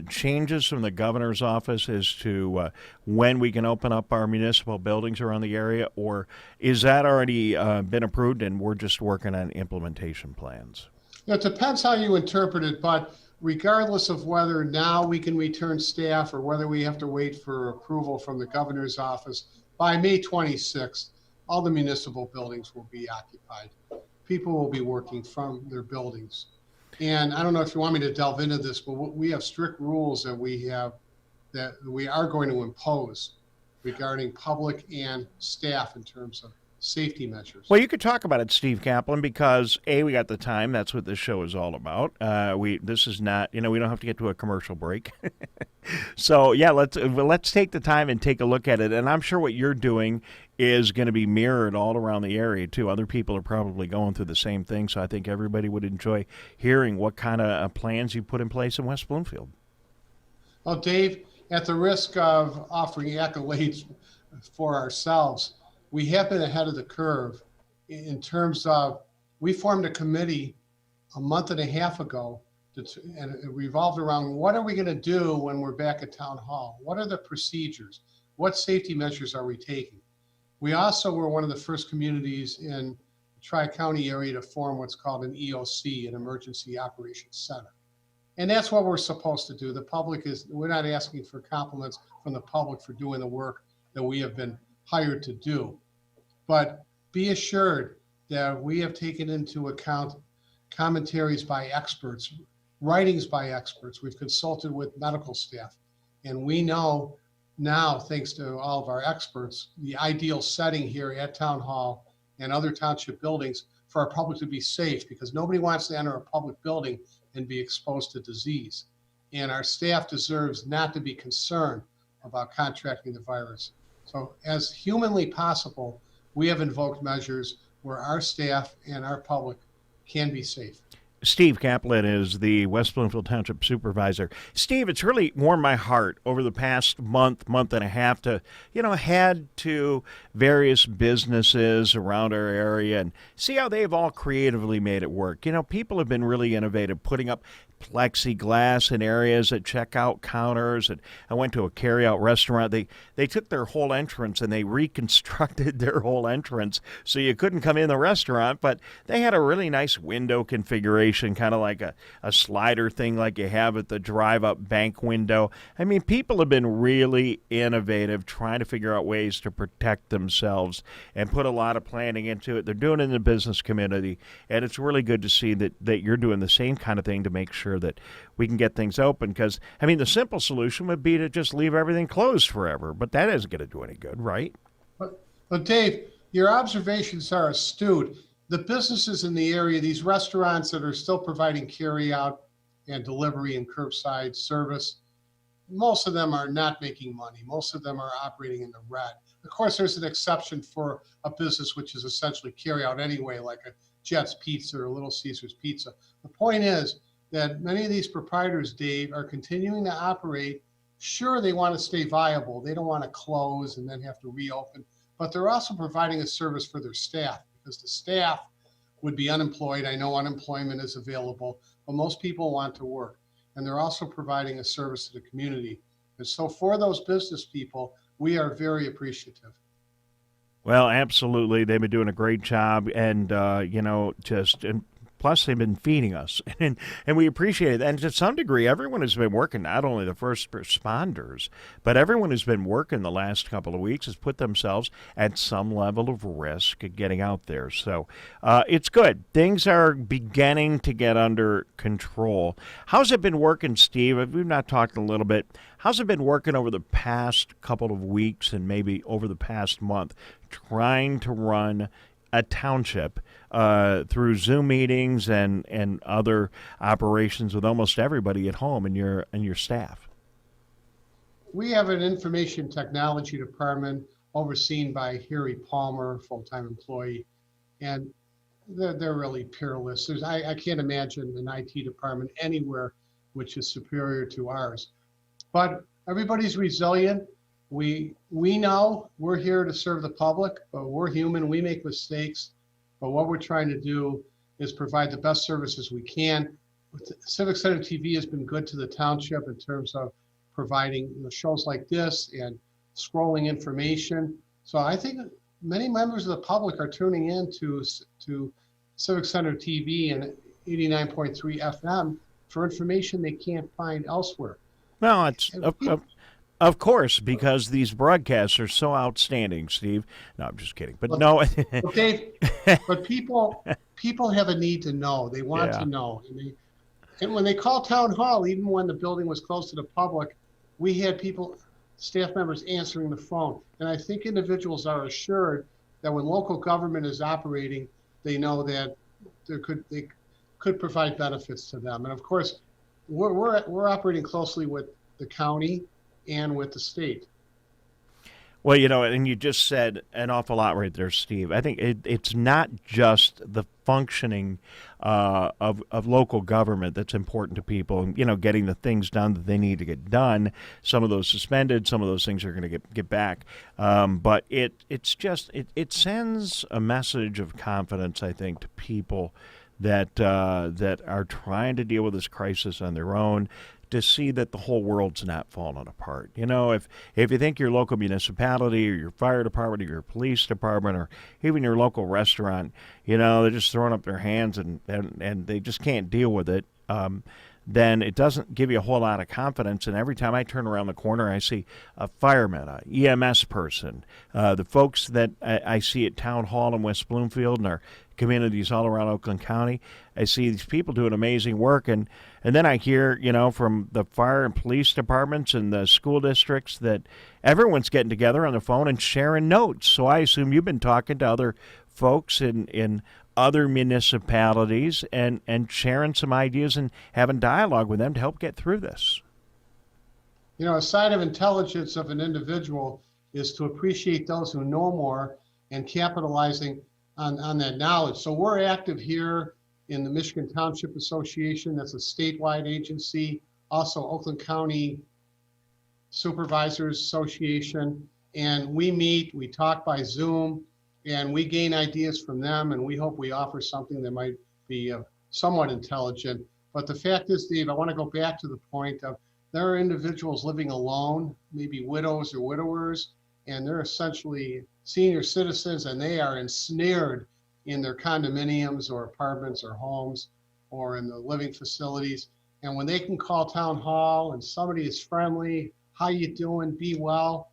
changes from the governor's office as to when we can open up our municipal buildings around the area, or is that already been approved and we're just working on implementation plans? It depends how you interpret it, but regardless of whether now we can return staff or whether we have to wait for approval from the governor's office, by May 26th, all the municipal buildings will be occupied. People will be working from their buildings. And I don't know if you want me to delve into this, but we have strict rules that we are going to impose regarding public and staff in terms of safety measures. Well, you could talk about it, Steve Kaplan, because we got the time. That's what this show is all about. This is not, we don't have to get to a commercial break. So yeah, let's take the time and take a look at it. And I'm sure what you're doing is going to be mirrored all around the area too. Other people are probably going through the same thing. So I think everybody would enjoy hearing what kind of plans you put in place in West Bloomfield. Well, Dave, at the risk of offering accolades for ourselves, we have been ahead of the curve in terms of, we formed a committee a month and a half ago, and it revolved around what are we going to do when we're back at Town Hall? What are the procedures? What safety measures are we taking? We also were one of the first communities in the Tri-County area to form what's called an EOC, an Emergency Operations Center. And that's what we're supposed to do. We're not asking for compliments from the public for doing the work that we have been hired to do. But be assured that we have taken into account commentaries by experts, writings by experts. We've consulted with medical staff, and we know now, thanks to all of our experts, the ideal setting here at Town Hall and other township buildings for our public to be safe, because nobody wants to enter a public building and be exposed to disease. And our staff deserves not to be concerned about contracting the virus. So as humanly possible, we have invoked measures where our staff and our public can be safe. Steve Kaplan is the West Bloomfield Township Supervisor. Steve, it's really warmed my heart over the past month and a half to, head to various businesses around our area and see how they've all creatively made it work. People have been really innovative, putting up plexiglass in areas at checkout counters. And I went to a carryout restaurant. They took their whole entrance and they reconstructed their whole entrance so you couldn't come in the restaurant, but they had a really nice window configuration, kind of like a slider thing like you have at the drive-up bank window. I mean, people have been really innovative, trying to figure out ways to protect themselves and put a lot of planning into it. They're doing it in the business community, and it's really good to see that you're doing the same kind of thing to make sure that we can get things open, because the simple solution would be to just leave everything closed forever, but that isn't going to do any good, right? But Dave, your observations are astute. The businesses in the area, these restaurants that are still providing carry out and delivery and curbside service, most of them are not making money. Most of them are operating in the red. Of course, there's an exception for a business which is essentially carry out anyway, like a Jet's Pizza or Little Caesar's Pizza. The point is that many of these proprietors, Dave, are continuing to operate. Sure, they want to stay viable. They don't want to close and then have to reopen, but they're also providing a service for their staff, because the staff would be unemployed. I know unemployment is available, but most people want to work. And they're also providing a service to the community benefits. So for those business people, we are very appreciative. Well, absolutely. They've been doing a great job, and plus they've been feeding us, and we appreciate it. And to some degree, everyone has been working, not only the first responders, but everyone who's been working the last couple of weeks has put themselves at some level of risk of getting out there. So it's good. Things are beginning to get under control. How's it been working, Steve? We've not talked a little bit. How's it been working over the past couple of weeks and maybe over the past month, trying to run a township through Zoom meetings and other operations with almost everybody at home and your staff? We have an information technology department overseen by Harry Palmer, full-time employee, and they're really peerless. I can't imagine an IT department anywhere which is superior to ours. But everybody's resilient. We know we're here to serve the public, but we're human. We make mistakes. But what we're trying to do is provide the best services we can. Civic Center TV has been good to the township in terms of providing shows like this and scrolling information. So I think many members of the public are tuning in to Civic Center TV and 89.3 FM for information they can't find elsewhere. No, it's of course, because these broadcasts are so outstanding, Steve. No, I'm just kidding. But no. Dave, but people have a need to know. They want to know. And when they call town hall, even when the building was closed to the public, we had staff members answering the phone. And I think individuals are assured that when local government is operating, they know that they could provide benefits to them. And of course, we're operating closely with the county and with the state. Well, and you just said an awful lot right there, Steve. I think it's not just the functioning of local government that's important to people, and getting the things done that they need to get done. Some of those suspended, some of those things are going to get back. But it sends a message of confidence, I think, to people that are trying to deal with this crisis on their own, to see that the whole world's not falling apart. If you think your local municipality or your fire department or your police department or even your local restaurant, they're just throwing up their hands and they just can't deal with it, then it doesn't give you a whole lot of confidence. And every time I turn around the corner, I see a fireman, a EMS person, the folks that I see at Town Hall in West Bloomfield and our communities all around Oakland County. I see these people doing amazing work, and then I hear, from the fire and police departments and the school districts that everyone's getting together on the phone and sharing notes. So I assume you've been talking to other folks in other municipalities and sharing some ideas and having dialogue with them to help get through this. A sign of intelligence of an individual is to appreciate those who know more and capitalizing on that knowledge. So we're active here in the Michigan Township Association. That's a statewide agency. Also Oakland County Supervisors Association. And we meet, we talk by Zoom, and we gain ideas from them, and we hope we offer something that might be somewhat intelligent. But the fact is, Dave, I want to go back to the point of there are individuals living alone, maybe widows or widowers, and they're essentially senior citizens, and they are ensnared in their condominiums or apartments or homes or in the living facilities. And when they can call town hall and somebody is friendly, how you doing, be well.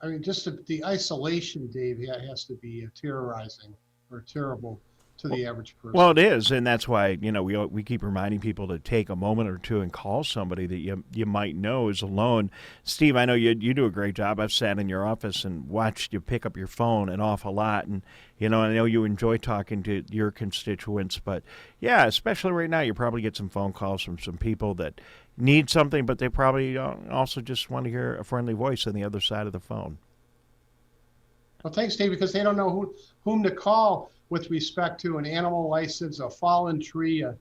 I mean, just the isolation, Dave, has to be terrorizing or terrible to the average person. Well, it is, and that's why we keep reminding people to take a moment or two and call somebody that you might know is alone. Steve, I know you do a great job. I've sat in your office and watched you pick up your phone an awful lot, and I know you enjoy talking to your constituents. But yeah, especially right now, you probably get some phone calls from some people that need something, but they probably also just want to hear a friendly voice on the other side of the phone. Well, thanks, Dave, because they don't know whom to call with respect to an animal license, a fallen tree, a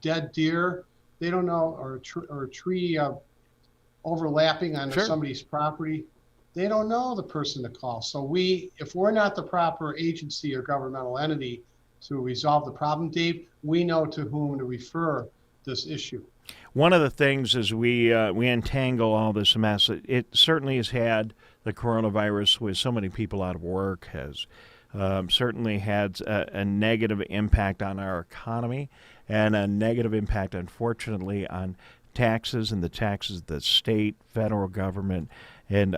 dead deer. They don't know, or a tree overlapping on somebody's property. They don't know the person to call. So if we're not the proper agency or governmental entity to resolve the problem, Dave, we know to whom to refer. this issue. One of the things as we untangle all this mess, it certainly has had the coronavirus with so many people out of work has certainly had a negative impact on our economy and a negative impact, unfortunately, on taxes and the taxes of the state, federal government, and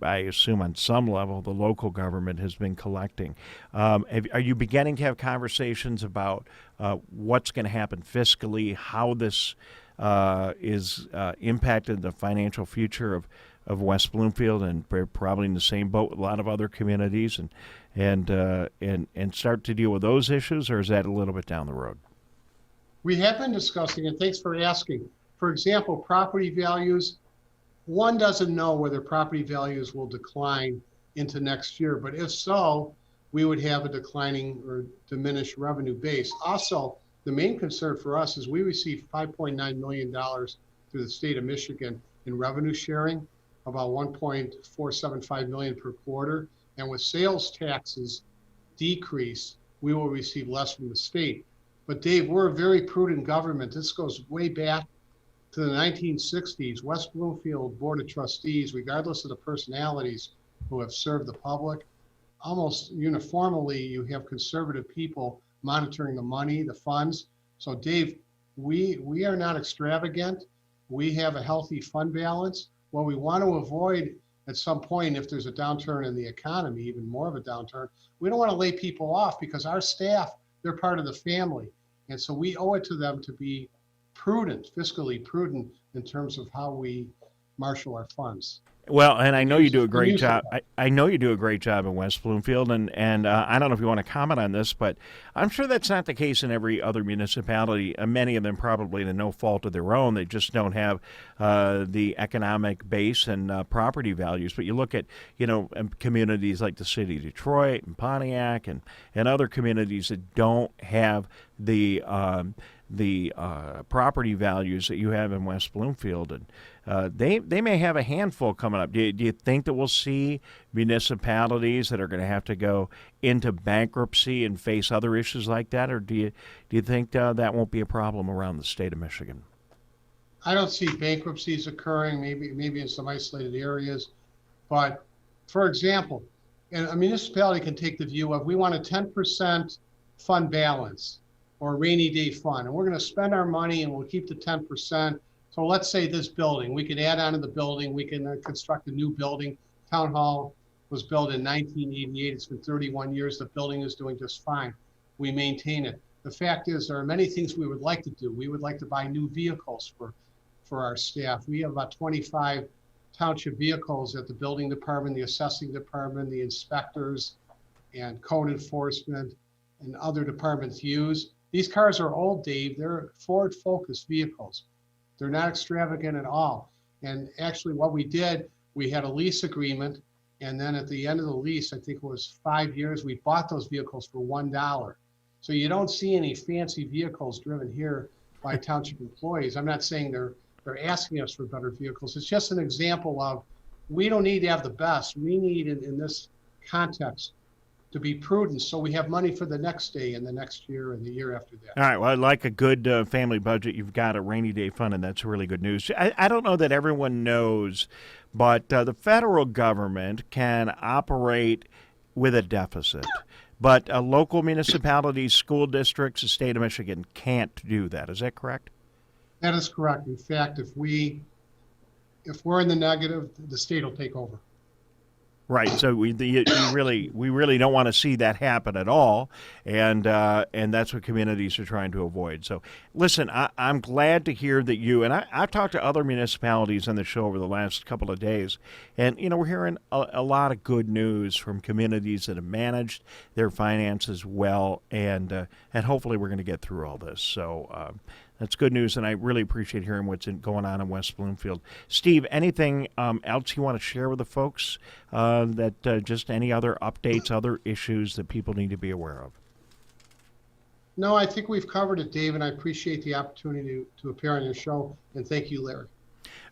I assume on some level the local government has been collecting. Are you beginning to have conversations about what's going to happen fiscally, how this is impacted the financial future of West Bloomfield, and probably in the same boat with a lot of other communities, and start to deal with those issues, or is that a little bit down the road? We have been discussing, and thanks for asking. For example, property values. One doesn't know whether property values will decline into next year, but if so, we would have a declining or diminished revenue base. Also, the main concern for us is we received $5.9 million through the state of Michigan in revenue sharing, about $1.475 million per quarter. And with sales taxes decrease, we will receive less from the state. But Dave, we're a very prudent government. This goes way back to the 1960s. West Bloomfield Board of Trustees, regardless of the personalities who have served the public, almost uniformly you have conservative people monitoring the money, the funds. So Dave, we are not extravagant. We have a healthy fund balance. What we want to avoid at some point, if there's a downturn in the economy, even more of a downturn, we don't want to lay people off because our staff, they're part of the family. And so we owe it to them to be prudent, fiscally prudent in terms of how we marshal our funds. Well, and I know you do a great job. I know you do a great job in West Bloomfield, and I don't know if you want to comment on this, but I'm sure that's not the case in every other municipality. Many of them probably to no fault of their own. They just don't have the economic base and property values. But you look at, communities like the city of Detroit and Pontiac and other communities that don't have the property values that you have in West Bloomfield, and they may have a handful coming up. Do you think that we'll see municipalities that are going to have to go into bankruptcy and face other issues like that, or do you think that won't be a problem around the state of Michigan? I don't see bankruptcies occurring, maybe in some isolated areas, but for example, and a municipality can take the view of we want a 10% fund balance or rainy day fund, and we're going to spend our money and we'll keep the 10%. So let's say this building, we can add on to the building, we can construct a new building. Town Hall was built in 1988. It's been 31 years. The building is doing just fine. We maintain it. The fact is there are many things we would like to do. We would like to buy new vehicles for our staff. We have about 25 township vehicles at the building department, the assessing department, the inspectors, and code enforcement, and other departments use. These cars are old, Dave. They're Ford Focus vehicles. They're not extravagant at all. And actually what we did, we had a lease agreement, and then at the end of the lease, I think it was 5 years, we bought those vehicles for $1. So you don't see any fancy vehicles driven here by township employees. I'm not saying they're asking us for better vehicles. It's just an example of we don't need to have the best. We need in this context to be prudent so we have money for the next day and the next year and the year after that. All right. Well, I like a good family budget. You've got a rainy day fund, and that's really good news. I don't know that everyone knows, but the federal government can operate with a deficit. But local municipalities, school districts, the state of Michigan can't do that. Is that correct? That is correct. In fact, if we're in the negative, the state will take over. Right. So we really don't want to see that happen at all, and that's what communities are trying to avoid. So, listen, I'm glad to hear that you and I've talked to other municipalities on the show over the last couple of days, and we're hearing a lot of good news from communities that have managed their finances well, and hopefully we're going to get through all this. So. That's good news, and I really appreciate hearing what's going on in West Bloomfield. Steve, anything else you want to share with the folks? Just any other updates, other issues that people need to be aware of? No, I think we've covered it, Dave, and I appreciate the opportunity to appear on your show, and thank you, Larry.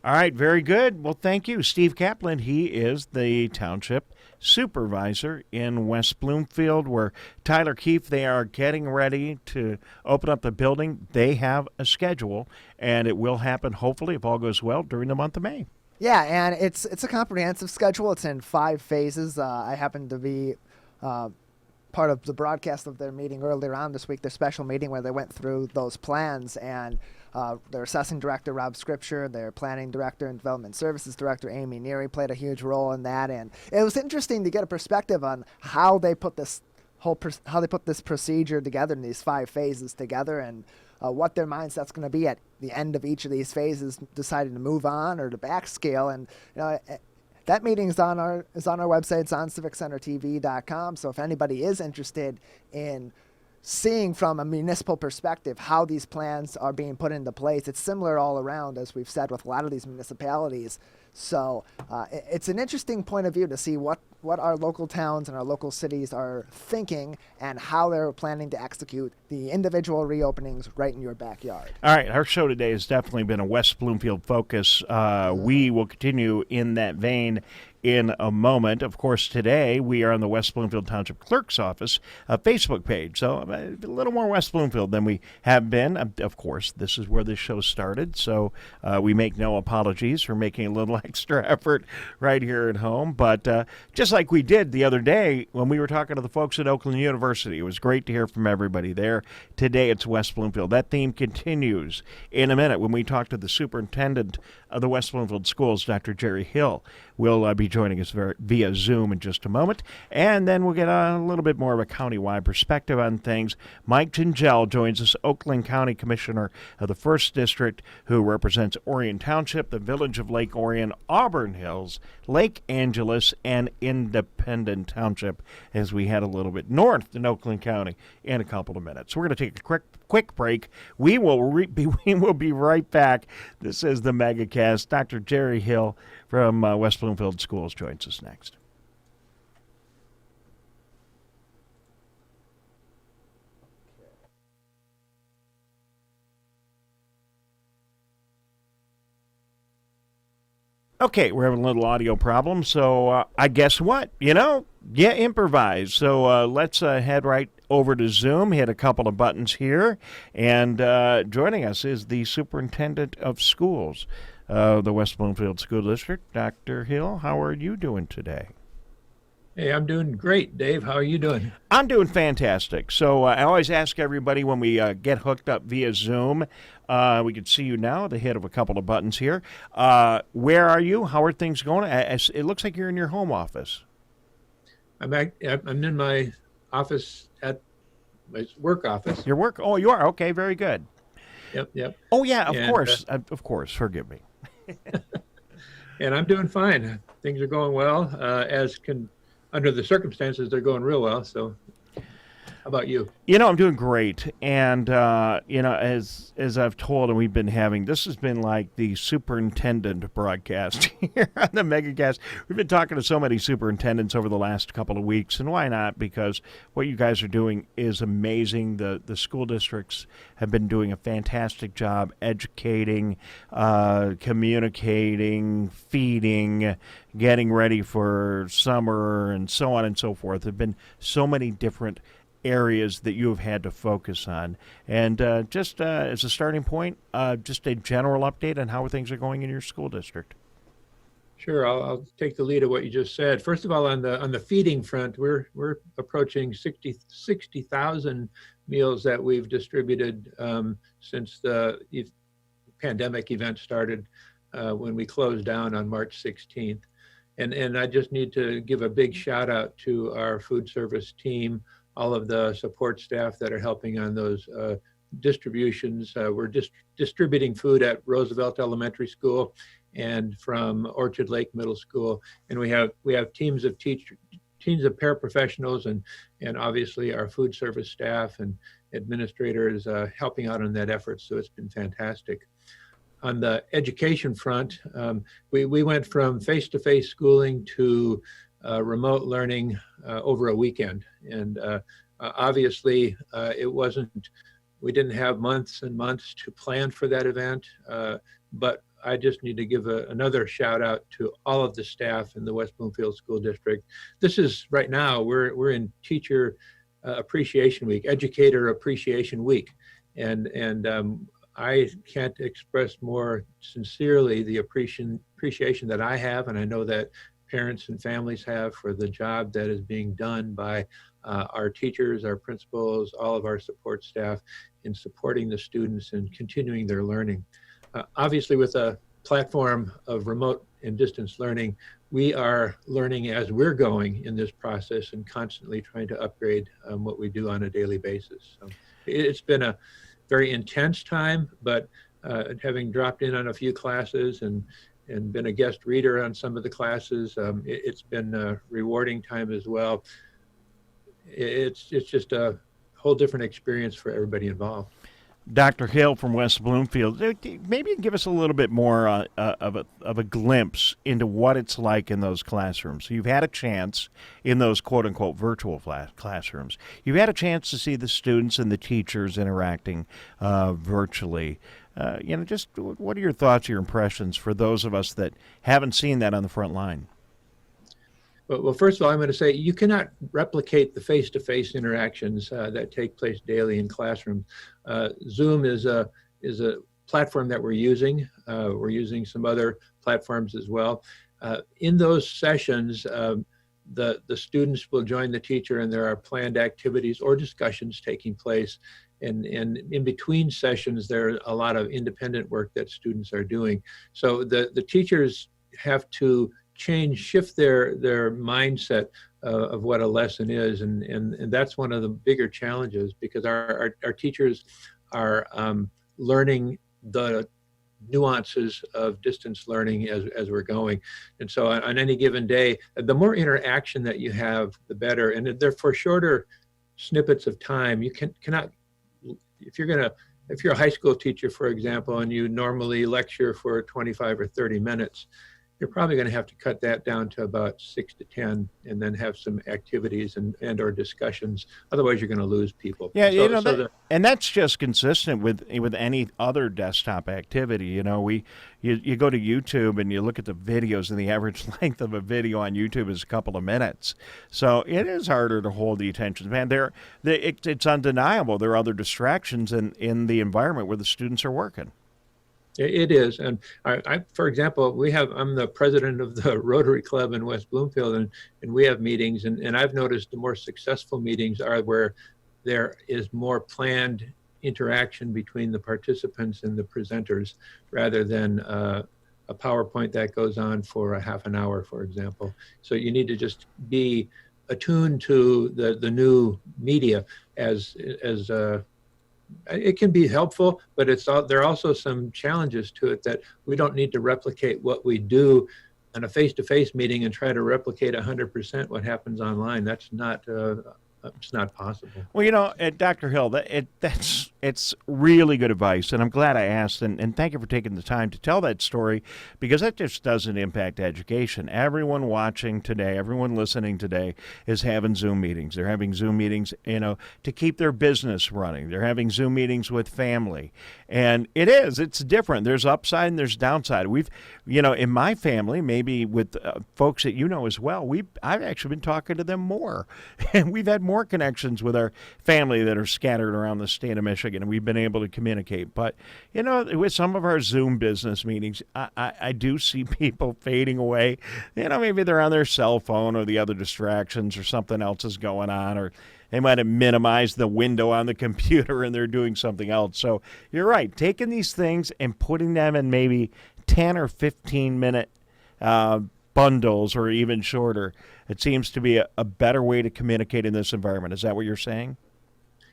All right, very good. Well, thank you. Steve Kaplan, he is the Township Supervisor in West Bloomfield, where Tyler Keefe, they are getting ready to open up the building. They have a schedule, and it will happen, hopefully, if all goes well, during the month of May. Yeah, and it's a comprehensive schedule. It's in 5 phases. I happen to be part of the broadcast of their meeting earlier on this week, their special meeting where they went through those plans, and their assessing director, Rob Scripture, their planning director and development services director, Amy Neary, played a huge role in that. And it was interesting to get a perspective on how they put this procedure together in these 5 phases together, and what their mindset's going to be at the end of each of these phases, deciding to move on or to backscale. And that meeting is on our website. It's on civiccentertv.com. So if anybody is interested in seeing from a municipal perspective how these plans are being put into place, it's similar all around, as we've said, with a lot of these municipalities. So it's an interesting point of view to see what our local towns and our local cities are thinking and how they're planning to execute the individual reopenings right in your backyard. All right, our show today has definitely been a West Bloomfield focus. We will continue in that vein in a moment. Of course, today we are on the West Bloomfield Township Clerk's Office Facebook page, so a little more West Bloomfield than we have been. Of course, this is where this show started, so we make no apologies for making a little extra effort right here at home. But just like we did the other day when we were talking to the folks at Oakland University, it was great to hear from everybody there. Today it's West Bloomfield. That theme continues in a minute when we talk to the superintendent of the West Bloomfield Schools, Dr. Gerald Hill. Will be joining us via Zoom in just a moment. And then we'll get a little bit more of a county-wide perspective on things. Mike Gingell joins us, Oakland County Commissioner of the 1st District, who represents Orion Township, the Village of Lake Orion, Auburn Hills, Lake Angeles, and Independent Township, as we head a little bit north in Oakland County in a couple of minutes. We're going to take a quick break. We will be right back. This is the Megacast. Dr. Gerald Hill from West Bloomfield Schools joins us next. Okay, we're having a little audio problem, so I guess what? Improvise. So let's head right over to Zoom, hit a couple of buttons here, and joining us is the Superintendent of Schools, the West Bloomfield School District. Dr. Hill, how are you doing today? Hey, I'm doing great, Dave. How are you doing? I'm doing fantastic. So I always ask everybody when we get hooked up via Zoom, we can see you now at the hit of a couple of buttons here. Where are you? How are things going? It looks like you're in your home office. I'm in my office, at my work office. Your work? Oh, you are? Okay, very good. Yep. Oh, yeah, of course. Forgive me. And I'm doing fine. Things are going well. Under the circumstances, they're going real well. So how about you? I'm doing great. And, as I've told, and we've been having, this has been like the superintendent broadcast here on the Megacast. We've been talking to so many superintendents over the last couple of weeks, and why not? Because what you guys are doing is amazing. The school districts have been doing a fantastic job educating, communicating, feeding, getting ready for summer, and so on and so forth. There have been so many different areas that you have had to focus on. And just as a starting point, just a general update on how things are going in your school district. Sure, I'll take the lead of what you just said. First of all, on the feeding front, we're approaching 60,000 meals that we've distributed since the pandemic event started when we closed down on March 16th. And I just need to give a big shout out to our food service team, all of the support staff that are helping on those distributions. We're distributing food at Roosevelt Elementary School and from Orchard Lake Middle School. And we have teams of paraprofessionals and obviously our food service staff and administrators helping out on that effort. So it's been fantastic. On the education front, we went from face-to-face schooling to remote learning over a weekend. And obviously we didn't have months and months to plan for that event, but I just need to give another shout out to all of the staff in the West Bloomfield School District. This is right now, we're in Teacher Appreciation Week, Educator Appreciation Week. And I can't express more sincerely the appreciation that I have, and I know that parents and families have, for the job that is being done by our teachers, our principals, all of our support staff in supporting the students and continuing their learning. Obviously, with a platform of remote and distance learning, we are learning as we're going in this process and constantly trying to upgrade what we do on a daily basis. So it's been a very intense time, but having dropped in on a few classes and been a guest reader on some of the classes, it's been a rewarding time as well. It's just a whole different experience for everybody involved. Dr. Hill from West Bloomfield, maybe give us a little bit more of a glimpse into what it's like in those classrooms. You've had a chance in those quote-unquote virtual classrooms. You've had a chance to see the students and the teachers interacting virtually. Just what are your thoughts, your impressions for those of us that haven't seen that on the front line? Well, first of all, I'm going to say you cannot replicate the face-to-face interactions that take place daily in classrooms. Zoom is a platform that we're using. We're using some other platforms as well. In those sessions, the students will join the teacher, and there are planned activities or discussions taking place. And in between sessions, there's a lot of independent work that students are doing. So the teachers have to shift their mindset of what a lesson is, and that's one of the bigger challenges, because our teachers are learning the nuances of distance learning as we're going. And so on any given day, the more interaction that you have, the better. And they're for shorter snippets of time. You cannot, if you're a high school teacher, for example, and you normally lecture for 25 or 30 minutes, you're probably going to have to cut that down to about 6 to 10, and then have some activities and or discussions. Otherwise, you're going to lose people. Yeah, and that's just consistent with any other desktop activity. You go to YouTube and you look at the videos, and the average length of a video on YouTube is a couple of minutes. So it is harder to hold the attention span. It's undeniable. There are other distractions in the environment where the students are working. It is, and I, for example, I'm the president of the Rotary Club in West Bloomfield, and we have meetings, and I've noticed the more successful meetings are where there is more planned interaction between the participants and the presenters, rather than a PowerPoint that goes on for a half an hour, for example. So you need to just be attuned to the new media as it can be helpful, but there are also some challenges to it, that we don't need to replicate what we do in a face-to-face meeting and try to replicate 100% what happens online. That's not it's not possible. Well, Dr. Hill, it's really good advice, and I'm glad I asked, and thank you for taking the time to tell that story, because that just doesn't impact education. Everyone watching today, everyone listening today is having Zoom meetings. They're having Zoom meetings, to keep their business running. They're having Zoom meetings with family, and it's different. There's upside and there's downside. In my family, maybe with folks that as well, I've actually been talking to them more, and we've had more connections with our family that are scattered around the state of Michigan, and we've been able to communicate. But, with some of our Zoom business meetings, I do see people fading away. Maybe they're on their cell phone, or the other distractions, or something else is going on, or they might have minimized the window on the computer and they're doing something else. So you're right, taking these things and putting them in maybe 10 or 15 minute bundles, or even shorter, it seems to be a better way to communicate in this environment. Is that what you're saying?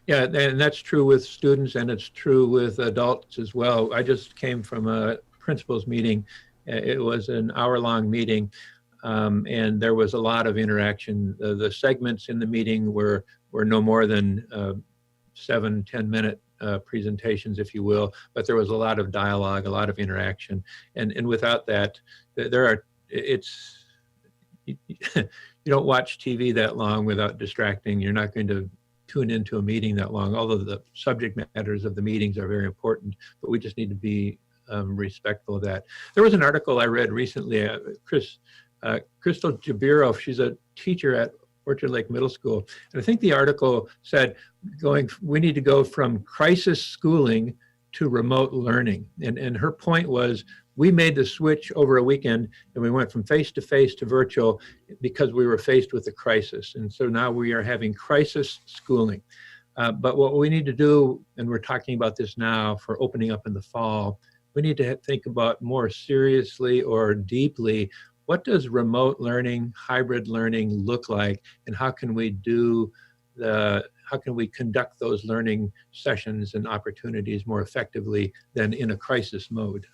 Yeah, and that's true with students, and it's true with adults as well. I just came from a principals meeting. It was an hour-long meeting, and there was a lot of interaction. The segments in the meeting were no more than 7-10 minute presentations, if you will, but there was a lot of dialogue, a lot of interaction, and without that, you don't watch TV that long without distracting. You're not going to tune into a meeting that long, although the subject matters of the meetings are very important, but we just need to be respectful of that. There was an article I read recently, Crystal Jabirov, she's a teacher at Orchard Lake Middle School. And I think the article said we need to go from crisis schooling to remote learning. And her point was, we made the switch over a weekend and we went from face-to-face to virtual because we were faced with a crisis. And so now we are having crisis schooling. But what we need to do, and we're talking about this now for opening up in the fall, we need to think about more seriously or deeply, what does remote learning, hybrid learning look like, and how can we conduct those learning sessions and opportunities more effectively than in a crisis mode?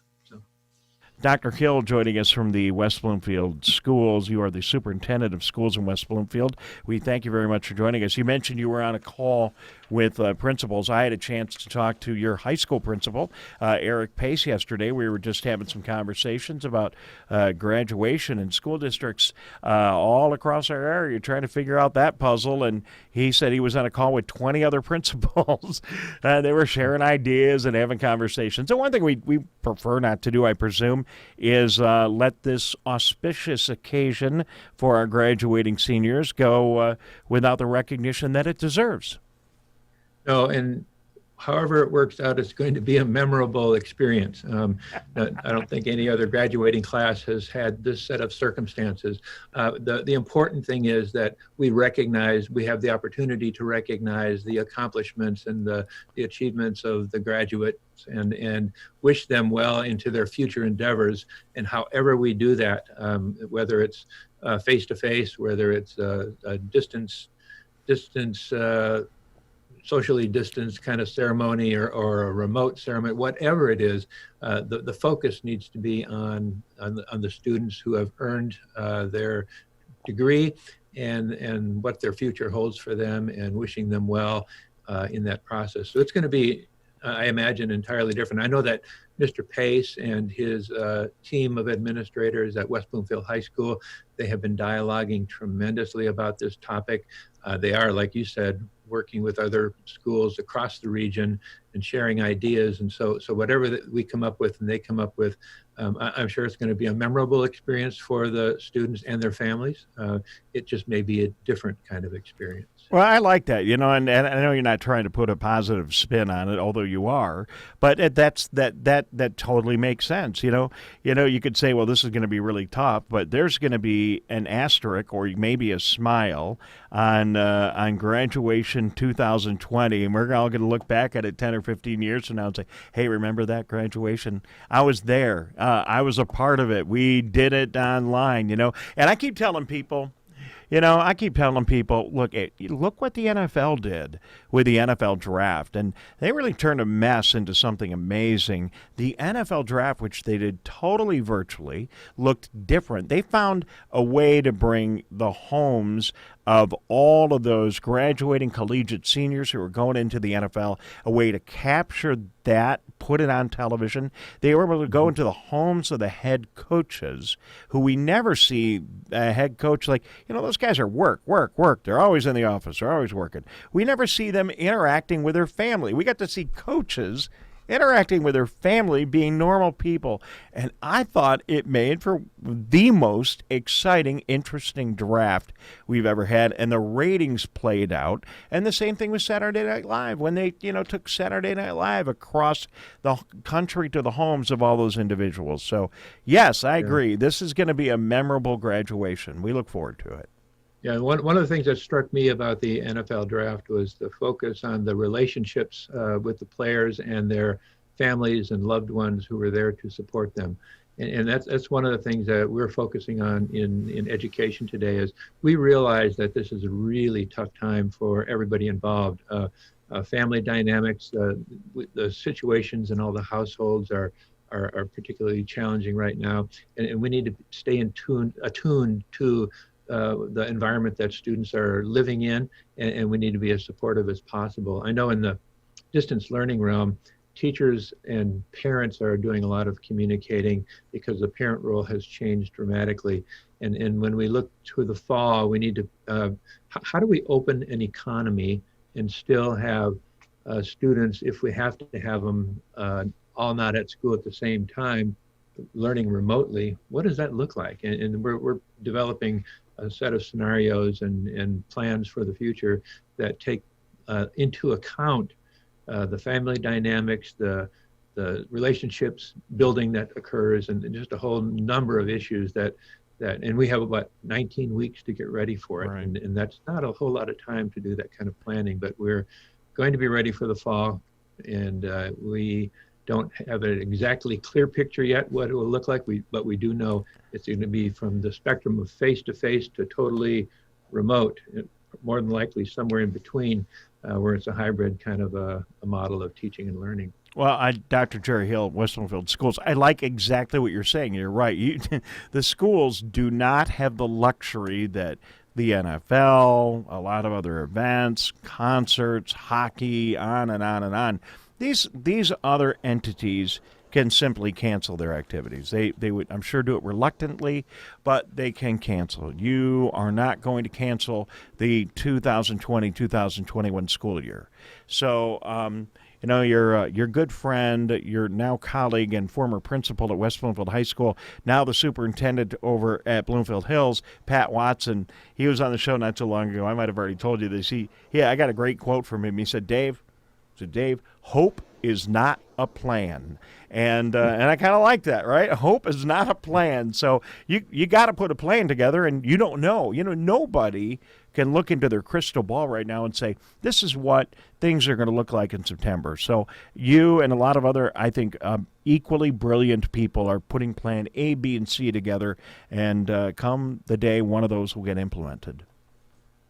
Dr. Hill joining us from the West Bloomfield Schools. You are the superintendent of schools in West Bloomfield. We thank you very much for joining us. You mentioned you were on a call with principals. I had a chance to talk to your high school principal, Eric Pace, yesterday. We were just having some conversations about graduation in school districts all across our area, trying to figure out that puzzle. And he said he was on a call with 20 other principals. They were sharing ideas and having conversations. So one thing we prefer not to do, I presume, is let this auspicious occasion for our graduating seniors go without the recognition that it deserves. No, and however it works out, it's going to be a memorable experience. I don't think any other graduating class has had this set of circumstances. The important thing is that we have the opportunity to recognize the accomplishments and the achievements of the graduates and wish them well into their future endeavors. And however we do that, whether it's face-to-face, whether it's a distance socially distanced kind of ceremony or a remote ceremony, whatever it is, the focus needs to be on the students who have earned their degree and what their future holds for them, and wishing them well in that process. So it's going to be, I imagine, entirely different. I know that Mr. Pace and his team of administrators at West Bloomfield High School, they have been dialoguing tremendously about this topic. They are, like you said, working with other schools across the region and sharing ideas. And so whatever we come up with and they come up with, I'm sure it's going to be a memorable experience for the students and their families. It just may be a different kind of experience. Well, I like that, and I know you're not trying to put a positive spin on it, although you are, but that totally makes sense. You could say, well, this is going to be really tough, but there's going to be an asterisk or maybe a smile on graduation 2020, and we're all going to look back at it 10 or 15 years from now and say, hey, remember that graduation? I was there. I was a part of it. We did it online, and I keep telling people, look what the NFL did with the NFL draft, and they really turned a mess into something amazing. The NFL draft, which they did totally virtually, looked different. They found a way to bring the homes of all of those graduating collegiate seniors who were going into the NFL, a way to capture that, put it on television. They were able to go into the homes of the head coaches, who we never see a head coach like, those guys are work. They're always in the office. They're always working. We never see them interacting with their family. We got to see coaches interacting with their family, being normal people. And I thought it made for the most exciting, interesting draft we've ever had. And the ratings played out. And the same thing with Saturday Night Live, when they, took Saturday Night Live across the country to the homes of all those individuals. So, yes, I agree. This is going to be a memorable graduation. We look forward to it. Yeah, one of the things that struck me about the NFL draft was the focus on the relationships with the players and their families and loved ones who were there to support them. And that's one of the things that we're focusing on in education today, is we realize that this is a really tough time for everybody involved. Family dynamics, the situations in all the households are particularly challenging right now. And we need to stay attuned to the environment that students are living in, and we need to be as supportive as possible. I know in the distance learning realm, teachers and parents are doing a lot of communicating because the parent role has changed dramatically. And when we look to the fall, we need to, how do we open an economy and still have students, if we have to have them all not at school at the same time, learning remotely, what does that look like? And we're developing a set of scenarios and plans for the future that take into account the family dynamics, the relationships building that occurs, and just a whole number of issues that and we have about 19 weeks to get ready for it. Right. And that's not a whole lot of time to do that kind of planning, but we're going to be ready for the fall. And we don't have an exactly clear picture yet what it will look like, but we do know it's going to be from the spectrum of face-to-face to totally remote, more than likely somewhere in between, where it's a hybrid kind of a model of teaching and learning. Well, Dr. Gerald Hill, West Bloomfield Schools, I like exactly what you're saying. You're right. The schools do not have the luxury that the NFL, a lot of other events, concerts, hockey, on and on and on. These other entities can simply cancel their activities. They would, I'm sure, do it reluctantly, but they can cancel. You are not going to cancel the 2020-2021 school year. So, your good friend, your now colleague and former principal at West Bloomfield High School, now the superintendent over at Bloomfield Hills, Pat Watson, he was on the show not too long ago. I might have already told you this. I got a great quote from him. He said, Dave, hope is not a plan. And I kind of like that, right? Hope is not a plan. So you got to put a plan together, and you don't know. Nobody can look into their crystal ball right now and say, this is what things are going to look like in September. So you and a lot of other, I think, equally brilliant people are putting plan A, B, and C together, and come the day one of those will get implemented.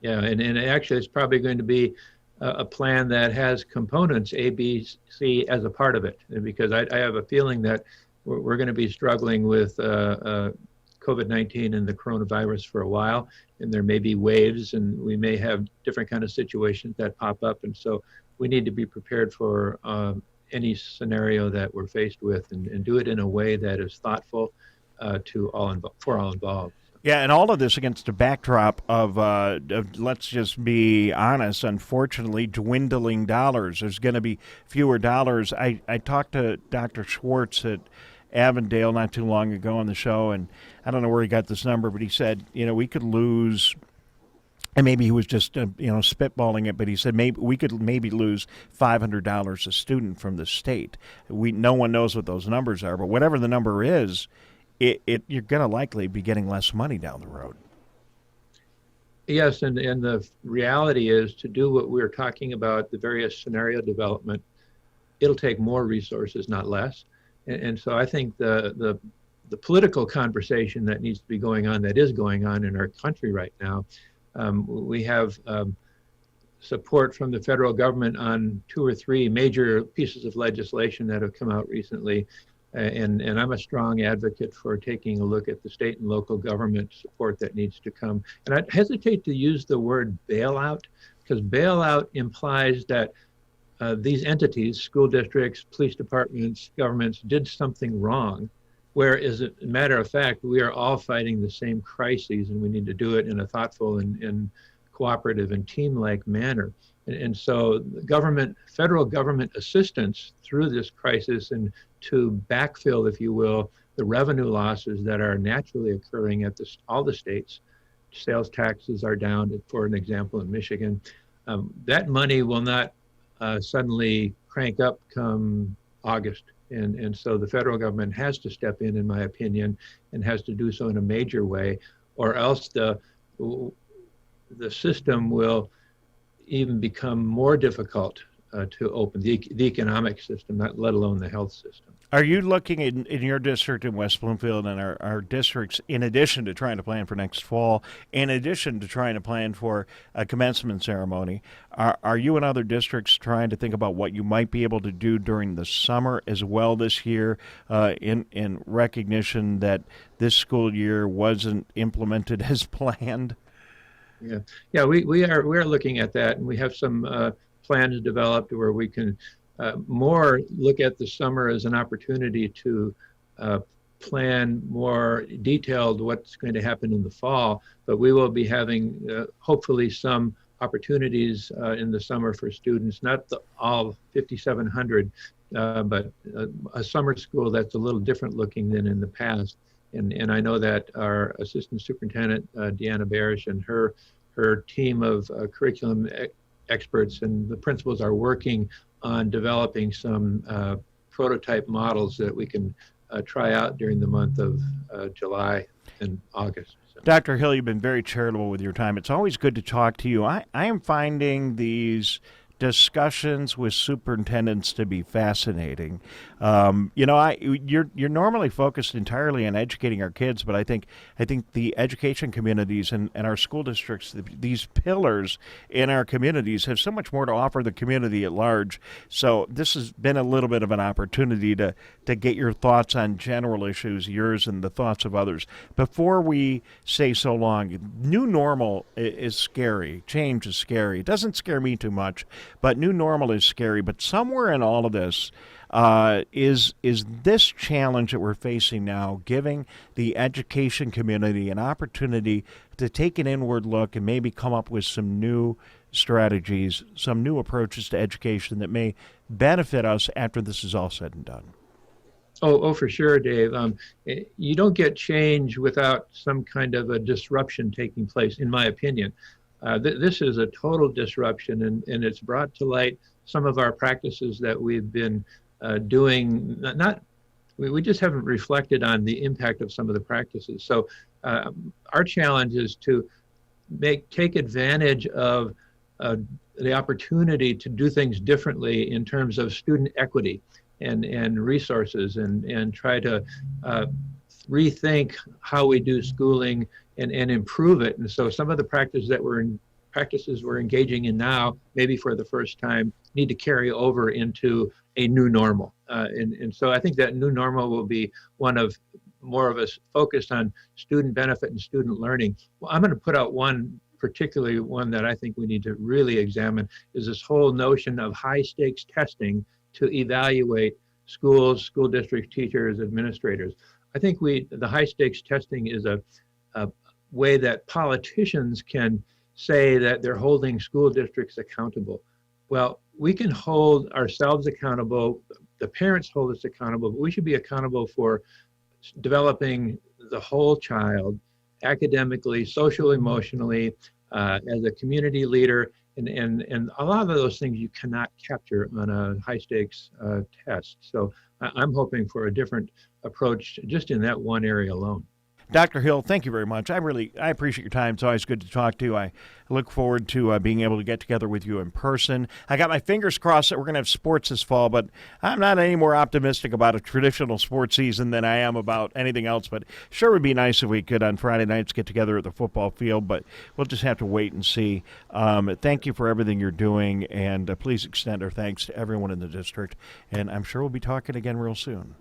Yeah, and actually it's probably going to be a plan that has components A, B, C as a part of it. And because I have a feeling that we're going to be struggling with COVID-19 and the coronavirus for a while, and there may be waves, and we may have different kind of situations that pop up. And so we need to be prepared for any scenario that we're faced with, and do it in a way that is thoughtful for all involved. Yeah, and all of this against a backdrop of let's just be honest, unfortunately, dwindling dollars. There's going to be fewer dollars. I talked to Dr. Schwartz at Avondale not too long ago on the show, and I don't know where he got this number, but he said, we could lose, and maybe he was just, spitballing it, but he said we could lose $500 a student from the state. No one knows what those numbers are, but whatever the number is, you're going to likely be getting less money down the road. Yes, and the reality is, to do what we're talking about, the various scenario development, it'll take more resources, not less. And so I think the political conversation that needs to be going on, that is going on in our country right now, we have support from the federal government on 2 or 3 major pieces of legislation that have come out recently. And I'm a strong advocate for taking a look at the state and local government support that needs to come. And I hesitate to use the word bailout, because bailout implies that these entities, school districts, police departments, governments, did something wrong, where, as a matter of fact, we are all fighting the same crises, and we need to do it in a thoughtful and cooperative and team-like manner. And so the federal government assistance through this crisis, and to backfill, if you will, the revenue losses that are naturally occurring at all the states. Sales taxes are down, for an example, in Michigan. That money will not suddenly crank up come August. And so the federal government has to step in my opinion, and has to do so in a major way, or else the system will even become more difficult to open, the economic system, let alone the health system. Are you looking in your district in West Bloomfield and our districts, in addition to trying to plan for next fall, in addition to trying to plan for a commencement ceremony, are you and other districts trying to think about what you might be able to do during the summer as well this year, in recognition that this school year wasn't implemented as planned? Yeah, we are looking at that, and we have some plans developed where we can more look at the summer as an opportunity to plan more detailed what's going to happen in the fall. But we will be having hopefully some opportunities in the summer for students, not all 5,700, but a summer school that's a little different looking than in the past. And I know that our Assistant Superintendent, Deanna Barish, and her team of curriculum experts and the principals are working on developing some prototype models that we can try out during the month of July and August. So. Dr. Hill, you've been very charitable with your time. It's always good to talk to you. I am finding these discussions with superintendents to be fascinating. You're normally focused entirely on educating our kids, but I think the education communities and our school districts, these pillars in our communities, have so much more to offer the community at large. So this has been a little bit of an opportunity to get your thoughts on general issues, yours and the thoughts of others. Before we say so long, new normal is scary. Change is scary. It doesn't scare me too much, but new normal is scary. But somewhere in all of this is this challenge that we're facing now giving the education community an opportunity to take an inward look and maybe come up with some new strategies, some new approaches to education that may benefit us after this is all said and done? Oh, for sure, Dave. You don't get change without some kind of a disruption taking place, in my opinion. This is a total disruption, and it's brought to light some of our practices that we've been doing. We just haven't reflected on the impact of some of the practices. So our challenge is to take advantage of the opportunity to do things differently in terms of student equity and resources, and try to rethink how we do schooling and improve it. And so some of the practices we're engaging in now, maybe for the first time, need to carry over into a new normal. And so I think that new normal will be one of more of us focused on student benefit and student learning. Well, I'm going to put out particularly one that I think we need to really examine, is this whole notion of high stakes testing to evaluate schools, school district teachers, administrators. I think the high stakes testing is a way that politicians can say that they're holding school districts accountable. Well, we can hold ourselves accountable, the parents hold us accountable, but we should be accountable for developing the whole child academically, social, emotionally, as a community leader. And a lot of those things you cannot capture on a high stakes test. So I'm hoping for a different approach just in that one area alone. Dr. Hill, thank you very much. I appreciate your time. It's always good to talk to you. I look forward to being able to get together with you in person. I got my fingers crossed that we're going to have sports this fall, but I'm not any more optimistic about a traditional sports season than I am about anything else. But sure would be nice if we could on Friday nights get together at the football field, but we'll just have to wait and see. Thank you for everything you're doing, and please extend our thanks to everyone in the district. And I'm sure we'll be talking again real soon.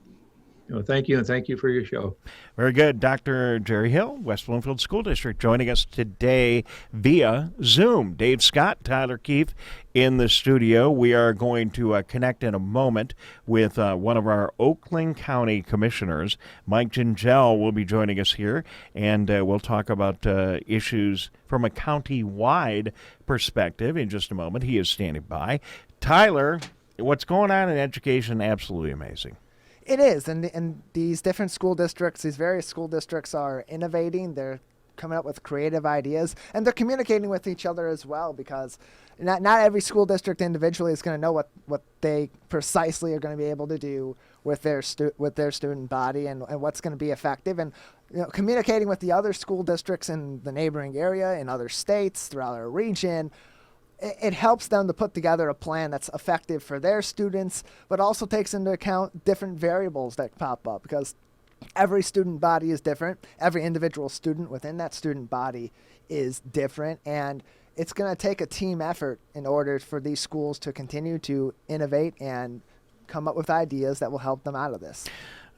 Well, thank you, and thank you for your show. Very good. Dr. Jerry Hill, West Bloomfield School District, joining us today via Zoom. Dave Scott, Tyler Keefe in the studio. We are going to connect in a moment with one of our Oakland County commissioners. Mike Gingell will be joining us here, and we'll talk about issues from a county-wide perspective in just a moment. He is standing by. Tyler, what's going on in education, absolutely amazing. It is, and these different school districts, these various school districts are innovating. They're coming up with creative ideas, and they're communicating with each other as well, because not every school district individually is going to know what they precisely are going to be able to do with their student body and what's going to be effective. And communicating with the other school districts in the neighboring area, in other states, throughout our region, it helps them to put together a plan that's effective for their students, but also takes into account different variables that pop up, because every student body is different. Every individual student within that student body is different, and it's going to take a team effort in order for these schools to continue to innovate and come up with ideas that will help them out of this.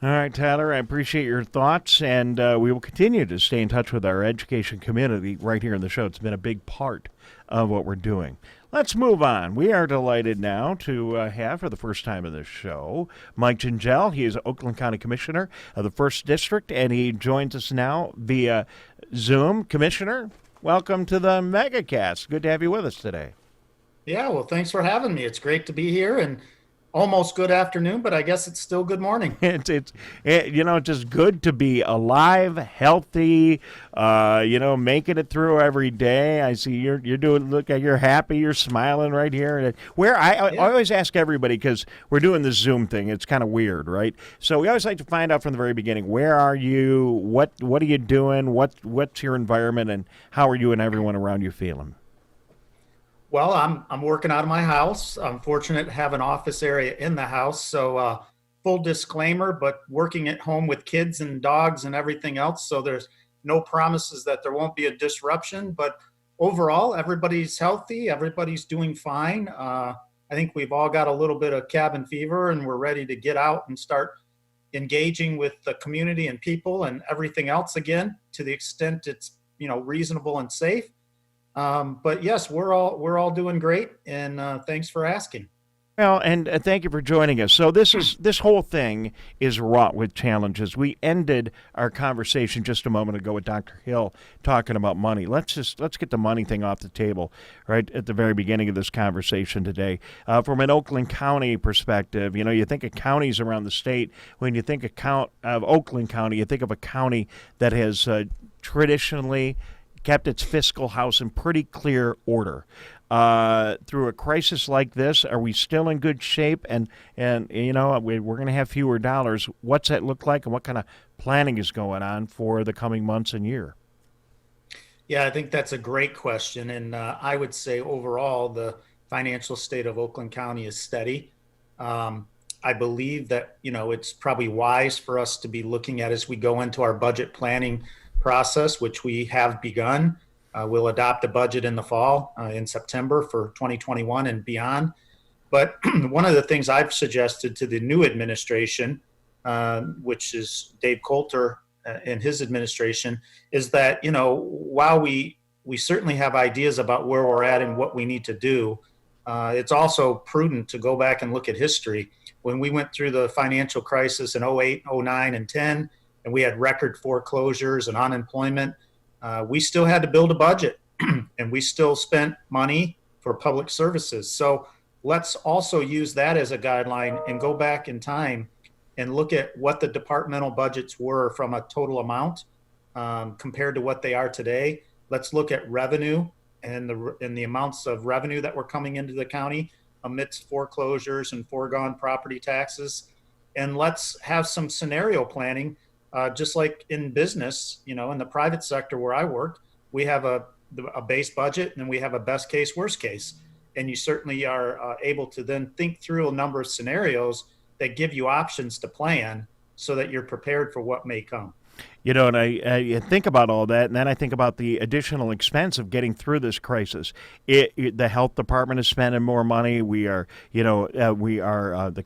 All right, Tyler, I appreciate your thoughts, and we will continue to stay in touch with our education community right here in the show. It's been a big part of what we're doing. Let's move on. We are delighted now to have, for the first time in this show, Mike Gingell. He is Oakland County Commissioner of the 1st District, and he joins us now via Zoom. Commissioner, welcome to the Megacast. Good to have you with us today. Yeah, well, thanks for having me. It's great to be here, and almost good afternoon, but I guess it's still good morning. It's just good to be alive, healthy, making it through every day. I see you're doing. Look, you're happy, you're smiling right here. I always ask everybody, because we're doing this Zoom thing. It's kind of weird, right? So we always like to find out from the very beginning. Where are you? What are you doing? What's your environment, and how are you and everyone around you feeling? Well, I'm working out of my house. I'm fortunate to have an office area in the house. So full disclaimer, but working at home with kids and dogs and everything else. So there's no promises that there won't be a disruption. But overall, everybody's healthy. Everybody's doing fine. I think we've all got a little bit of cabin fever, and we're ready to get out and start engaging with the community and people and everything else again, to the extent it's reasonable and safe. But yes, we're all doing great, and thanks for asking. Well, and thank you for joining us. So this whole thing is wrought with challenges. We ended our conversation just a moment ago with Dr. Hill talking about money. Let's get the money thing off the table right at the very beginning of this conversation today. From an Oakland County perspective, you think of counties around the state. When you think of Oakland County, you think of a county that has traditionally kept its fiscal house in pretty clear order. Through a crisis like this, are we still in good shape? And we're going to have fewer dollars. What's that look like, and what kind of planning is going on for the coming months and year? Yeah, I think that's a great question. And I would say overall, the financial state of Oakland County is steady. I believe that, it's probably wise for us to be looking at as we go into our budget planning process, which we have begun. We'll adopt a budget in the fall, in September for 2021 and beyond. But one of the things I've suggested to the new administration, which is Dave Coulter and his administration, is that, while we certainly have ideas about where we're at and what we need to do, it's also prudent to go back and look at history. When we went through the financial crisis in 08, 09, and 10, and we had record foreclosures and unemployment, we still had to build a budget and we still spent money for public services. So let's also use that as a guideline and go back in time and look at what the departmental budgets were from a total amount compared to what they are today. Let's look at revenue and the amounts of revenue that were coming into the county amidst foreclosures and foregone property taxes. And let's have some scenario planning. Just like in business, in the private sector where I work, we have a base budget, and then we have a best case, worst case. And you certainly are able to then think through a number of scenarios that give you options to plan so that you're prepared for what may come. And I think about all that, and then I think about the additional expense of getting through this crisis. The health department is spending more money. The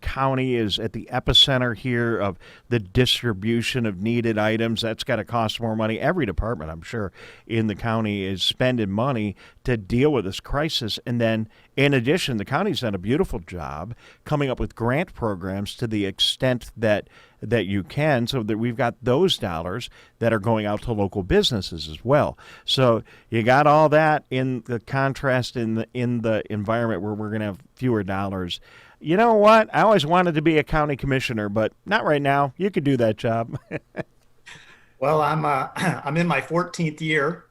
county is at the epicenter here of the distribution of needed items. That's got to cost more money. Every department, I'm sure, in the county is spending money to deal with this crisis. And then, in addition, the county's done a beautiful job coming up with grant programs to the extent that you can, so that we've got those dollars that are going out to local businesses as well. So you got all that in the contrast in the environment where we're going to have fewer dollars. You know what? I always wanted to be a county commissioner, but not right now. You could do that job. Well, I'm in my 14th year,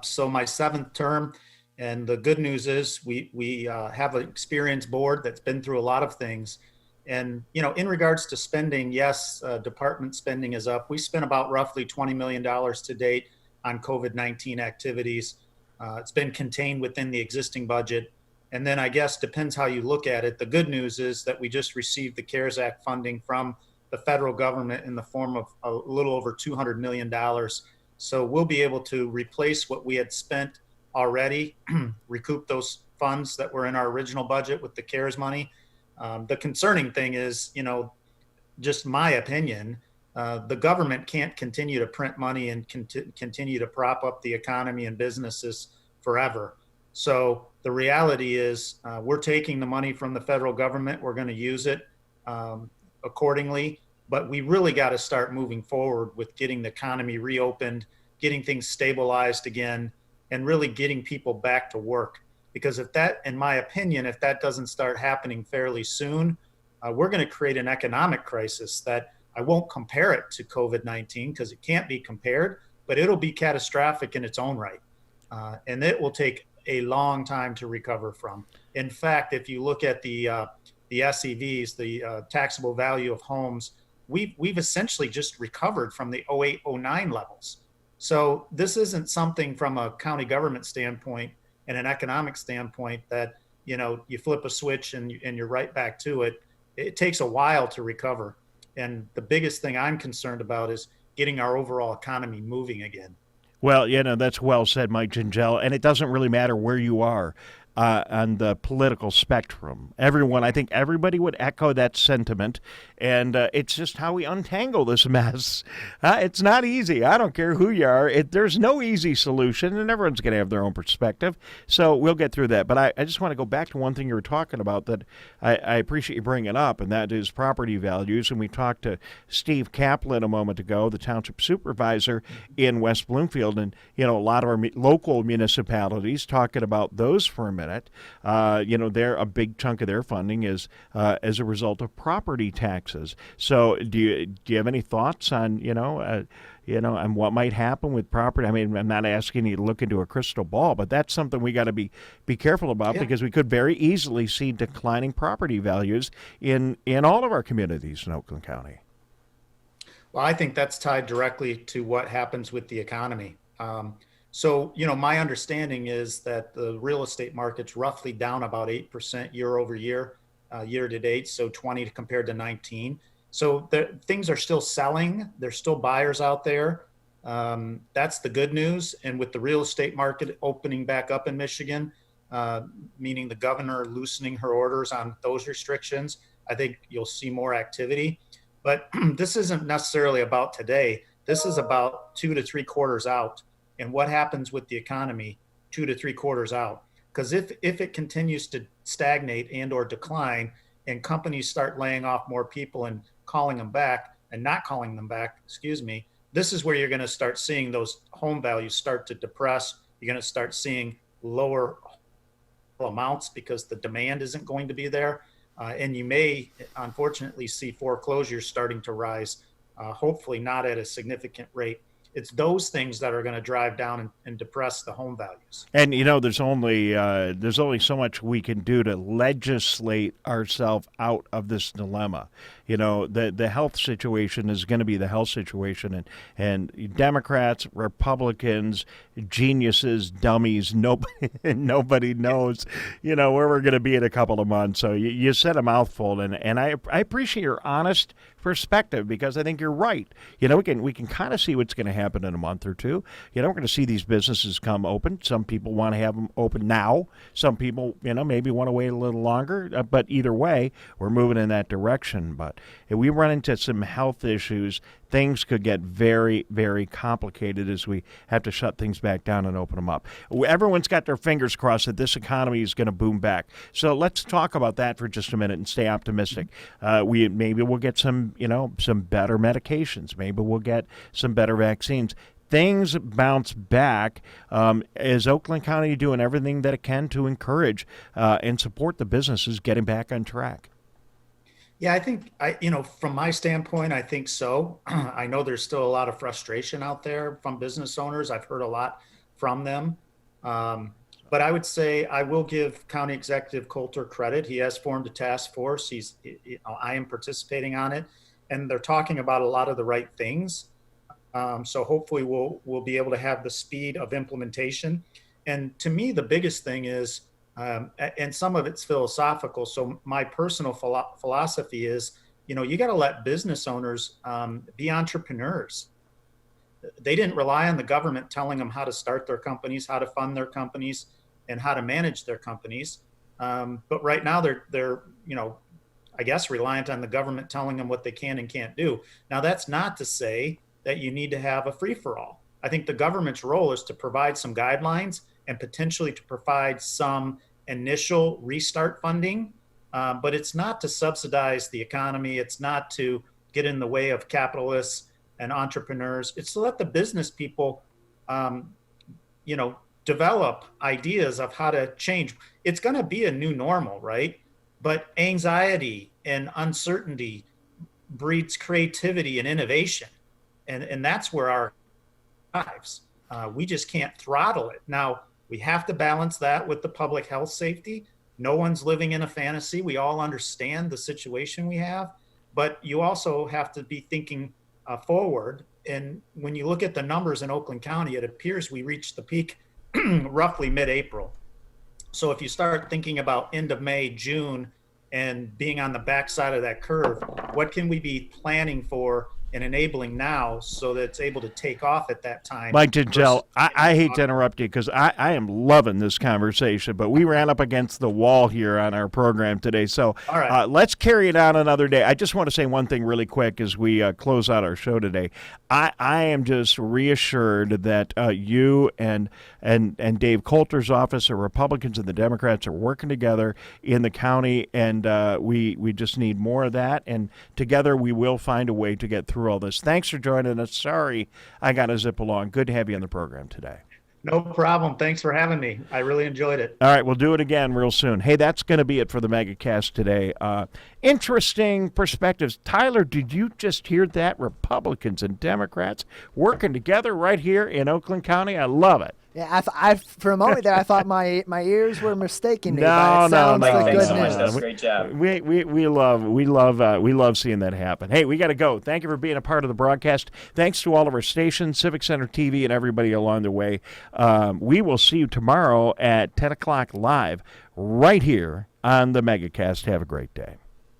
so my 7th term. And the good news is we have an experienced board that's been through a lot of things. And, in regards to spending, yes, department spending is up. We spent about roughly $20 million to date on COVID-19 activities. It's been contained within the existing budget. And then I guess depends how you look at it. The good news is that we just received the CARES Act funding from the federal government in the form of a little over $200 million. So we'll be able to replace what we had spent already, recoup those funds that were in our original budget with the CARES money. The concerning thing is, just my opinion, the government can't continue to print money and continue to prop up the economy and businesses forever. So the reality is we're taking the money from the federal government. We're going to use it accordingly, but we really got to start moving forward with getting the economy reopened, getting things stabilized again, and really getting people back to work. Because if that, in my opinion, if that doesn't start happening fairly soon, we're going to create an economic crisis that I won't compare it to COVID-19 because it can't be compared, but it'll be catastrophic in its own right. And it will take a long time to recover from. In fact, if you look at the SEVs, the taxable value of homes, we've essentially just recovered from the 08, 09 levels. So this isn't something from a county government standpoint and an economic standpoint that, you flip a switch and you're right back to it. It takes a while to recover. And the biggest thing I'm concerned about is getting our overall economy moving again. Well, that's well said, Mike Gingell, and it doesn't really matter where you are on the political spectrum. I think everybody would echo that sentiment, and it's just how we untangle this mess. It's not easy. I don't care who you are. There's no easy solution, and everyone's going to have their own perspective, so we'll get through that. But I just want to go back to one thing you were talking about that I appreciate you bringing up, and that is property values. And we talked to Steve Kaplan a moment ago, the Township Supervisor in West Bloomfield, and a lot of our local municipalities talking about those for a minute. They're a big chunk of their funding is as a result of property taxes. So do you have any thoughts on on what might happen with property? I mean, I'm not asking you to look into a crystal ball, but that's something we got to be careful about because we could very easily see declining property values in all of our communities in Oakland County. Well, I think that's tied directly to what happens with the economy. So, my understanding is that the real estate market's roughly down about 8% year over year, year to date, so 20 compared to 19. So things are still selling. There's still buyers out there. That's the good news. And with the real estate market opening back up in Michigan, meaning the governor loosening her orders on those restrictions, I think you'll see more activity. But this isn't necessarily about today. This is about 2 to 3 quarters out. And what happens with the economy 2 to 3 quarters out. Because if it continues to stagnate and or decline and companies start laying off more people and calling them back and not calling them back, this is where you're going to start seeing those home values start to depress. You're going to start seeing lower amounts because the demand isn't going to be there. And you may, unfortunately, see foreclosures starting to rise, hopefully not at a significant rate. It's those things that are going to drive down and depress the home values. And there's only so much we can do to legislate ourselves out of this dilemma. The health situation is going to be the health situation, and Democrats, Republicans, geniuses, dummies, nobody knows, where we're going to be in a couple of months. So you said a mouthful, and I appreciate your honest perspective because I think you're right. We can kind of see what's going to happen in a month or two. We're going to see these businesses come open. Some people want to have them open now. Some people, maybe want to wait a little longer. But either way, we're moving in that direction. But if we run into some health issues, things could get very, very complicated as we have to shut things back down and open them up. Everyone's got their fingers crossed that this economy is going to boom back. So let's talk about that for just a minute and stay optimistic. Maybe we'll get some better medications. Maybe we'll get some better vaccines. Things bounce back. Is Oakland County doing everything that it can to encourage and support the businesses getting back on track? Yeah, I think, from my standpoint, I think so. I know there's still a lot of frustration out there from business owners. I've heard a lot from them. But I would say I will give County Executive Coulter credit. He has formed a task force. I am participating on it, and they're talking about a lot of the right things. So hopefully we'll be able to have the speed of implementation. And to me, the biggest thing is, and some of it's philosophical. So my personal philosophy is, you got to let business owners be entrepreneurs. They didn't rely on the government telling them how to start their companies, how to fund their companies, and how to manage their companies. But right now they're I guess reliant on the government telling them what they can and can't do. Now that's not to say that you need to have a free-for-all. I think the government's role is to provide some guidelines and potentially to provide some initial restart funding, but it's not to subsidize the economy. It's not to get in the way of capitalists and entrepreneurs. It's to let the business people, develop ideas of how to change. It's going to be a new normal, right? But anxiety and uncertainty breeds creativity and innovation. And that's where our lives. We just can't throttle it. Now, we have to balance that with the public health safety. No one's living in a fantasy. We all understand the situation we have, but you also have to be thinking forward. And when you look at the numbers in Oakland County, it appears we reached the peak roughly mid-April. So if you start thinking about end of May, June, and being on the backside of that curve, what can we be planning for and enabling now so that it's able to take off at that time? Mike Gingell, I hate to interrupt you because I am loving this conversation, but we ran up against the wall here on our program today. So All right. Let's carry it on another day. I just want to say one thing really quick as we close out our show today. I am just reassured that you and Dave Coulter's office, the Republicans and the Democrats, are working together in the county, and we just need more of that. And together we will find a way to get through all this. Thanks for joining us. Sorry I got to zip along. Good to have you on the program today. No problem. Thanks for having me. I really enjoyed it. All right, we'll do it again real soon. Hey, that's going to be it for the Megacast today. Interesting perspectives. Tyler, did you just hear that? Republicans and Democrats working together right here in Oakland County. I love it. Yeah, I for a moment there, I thought my ears were mistaking me. No. Thanks so much. That's a great job. We love seeing that happen. Hey, we got to go. Thank you for being a part of the broadcast. Thanks to all of our stations, Civic Center TV, and everybody along the way. We will see you tomorrow at 10 o'clock live right here on the Megacast. Have a great day.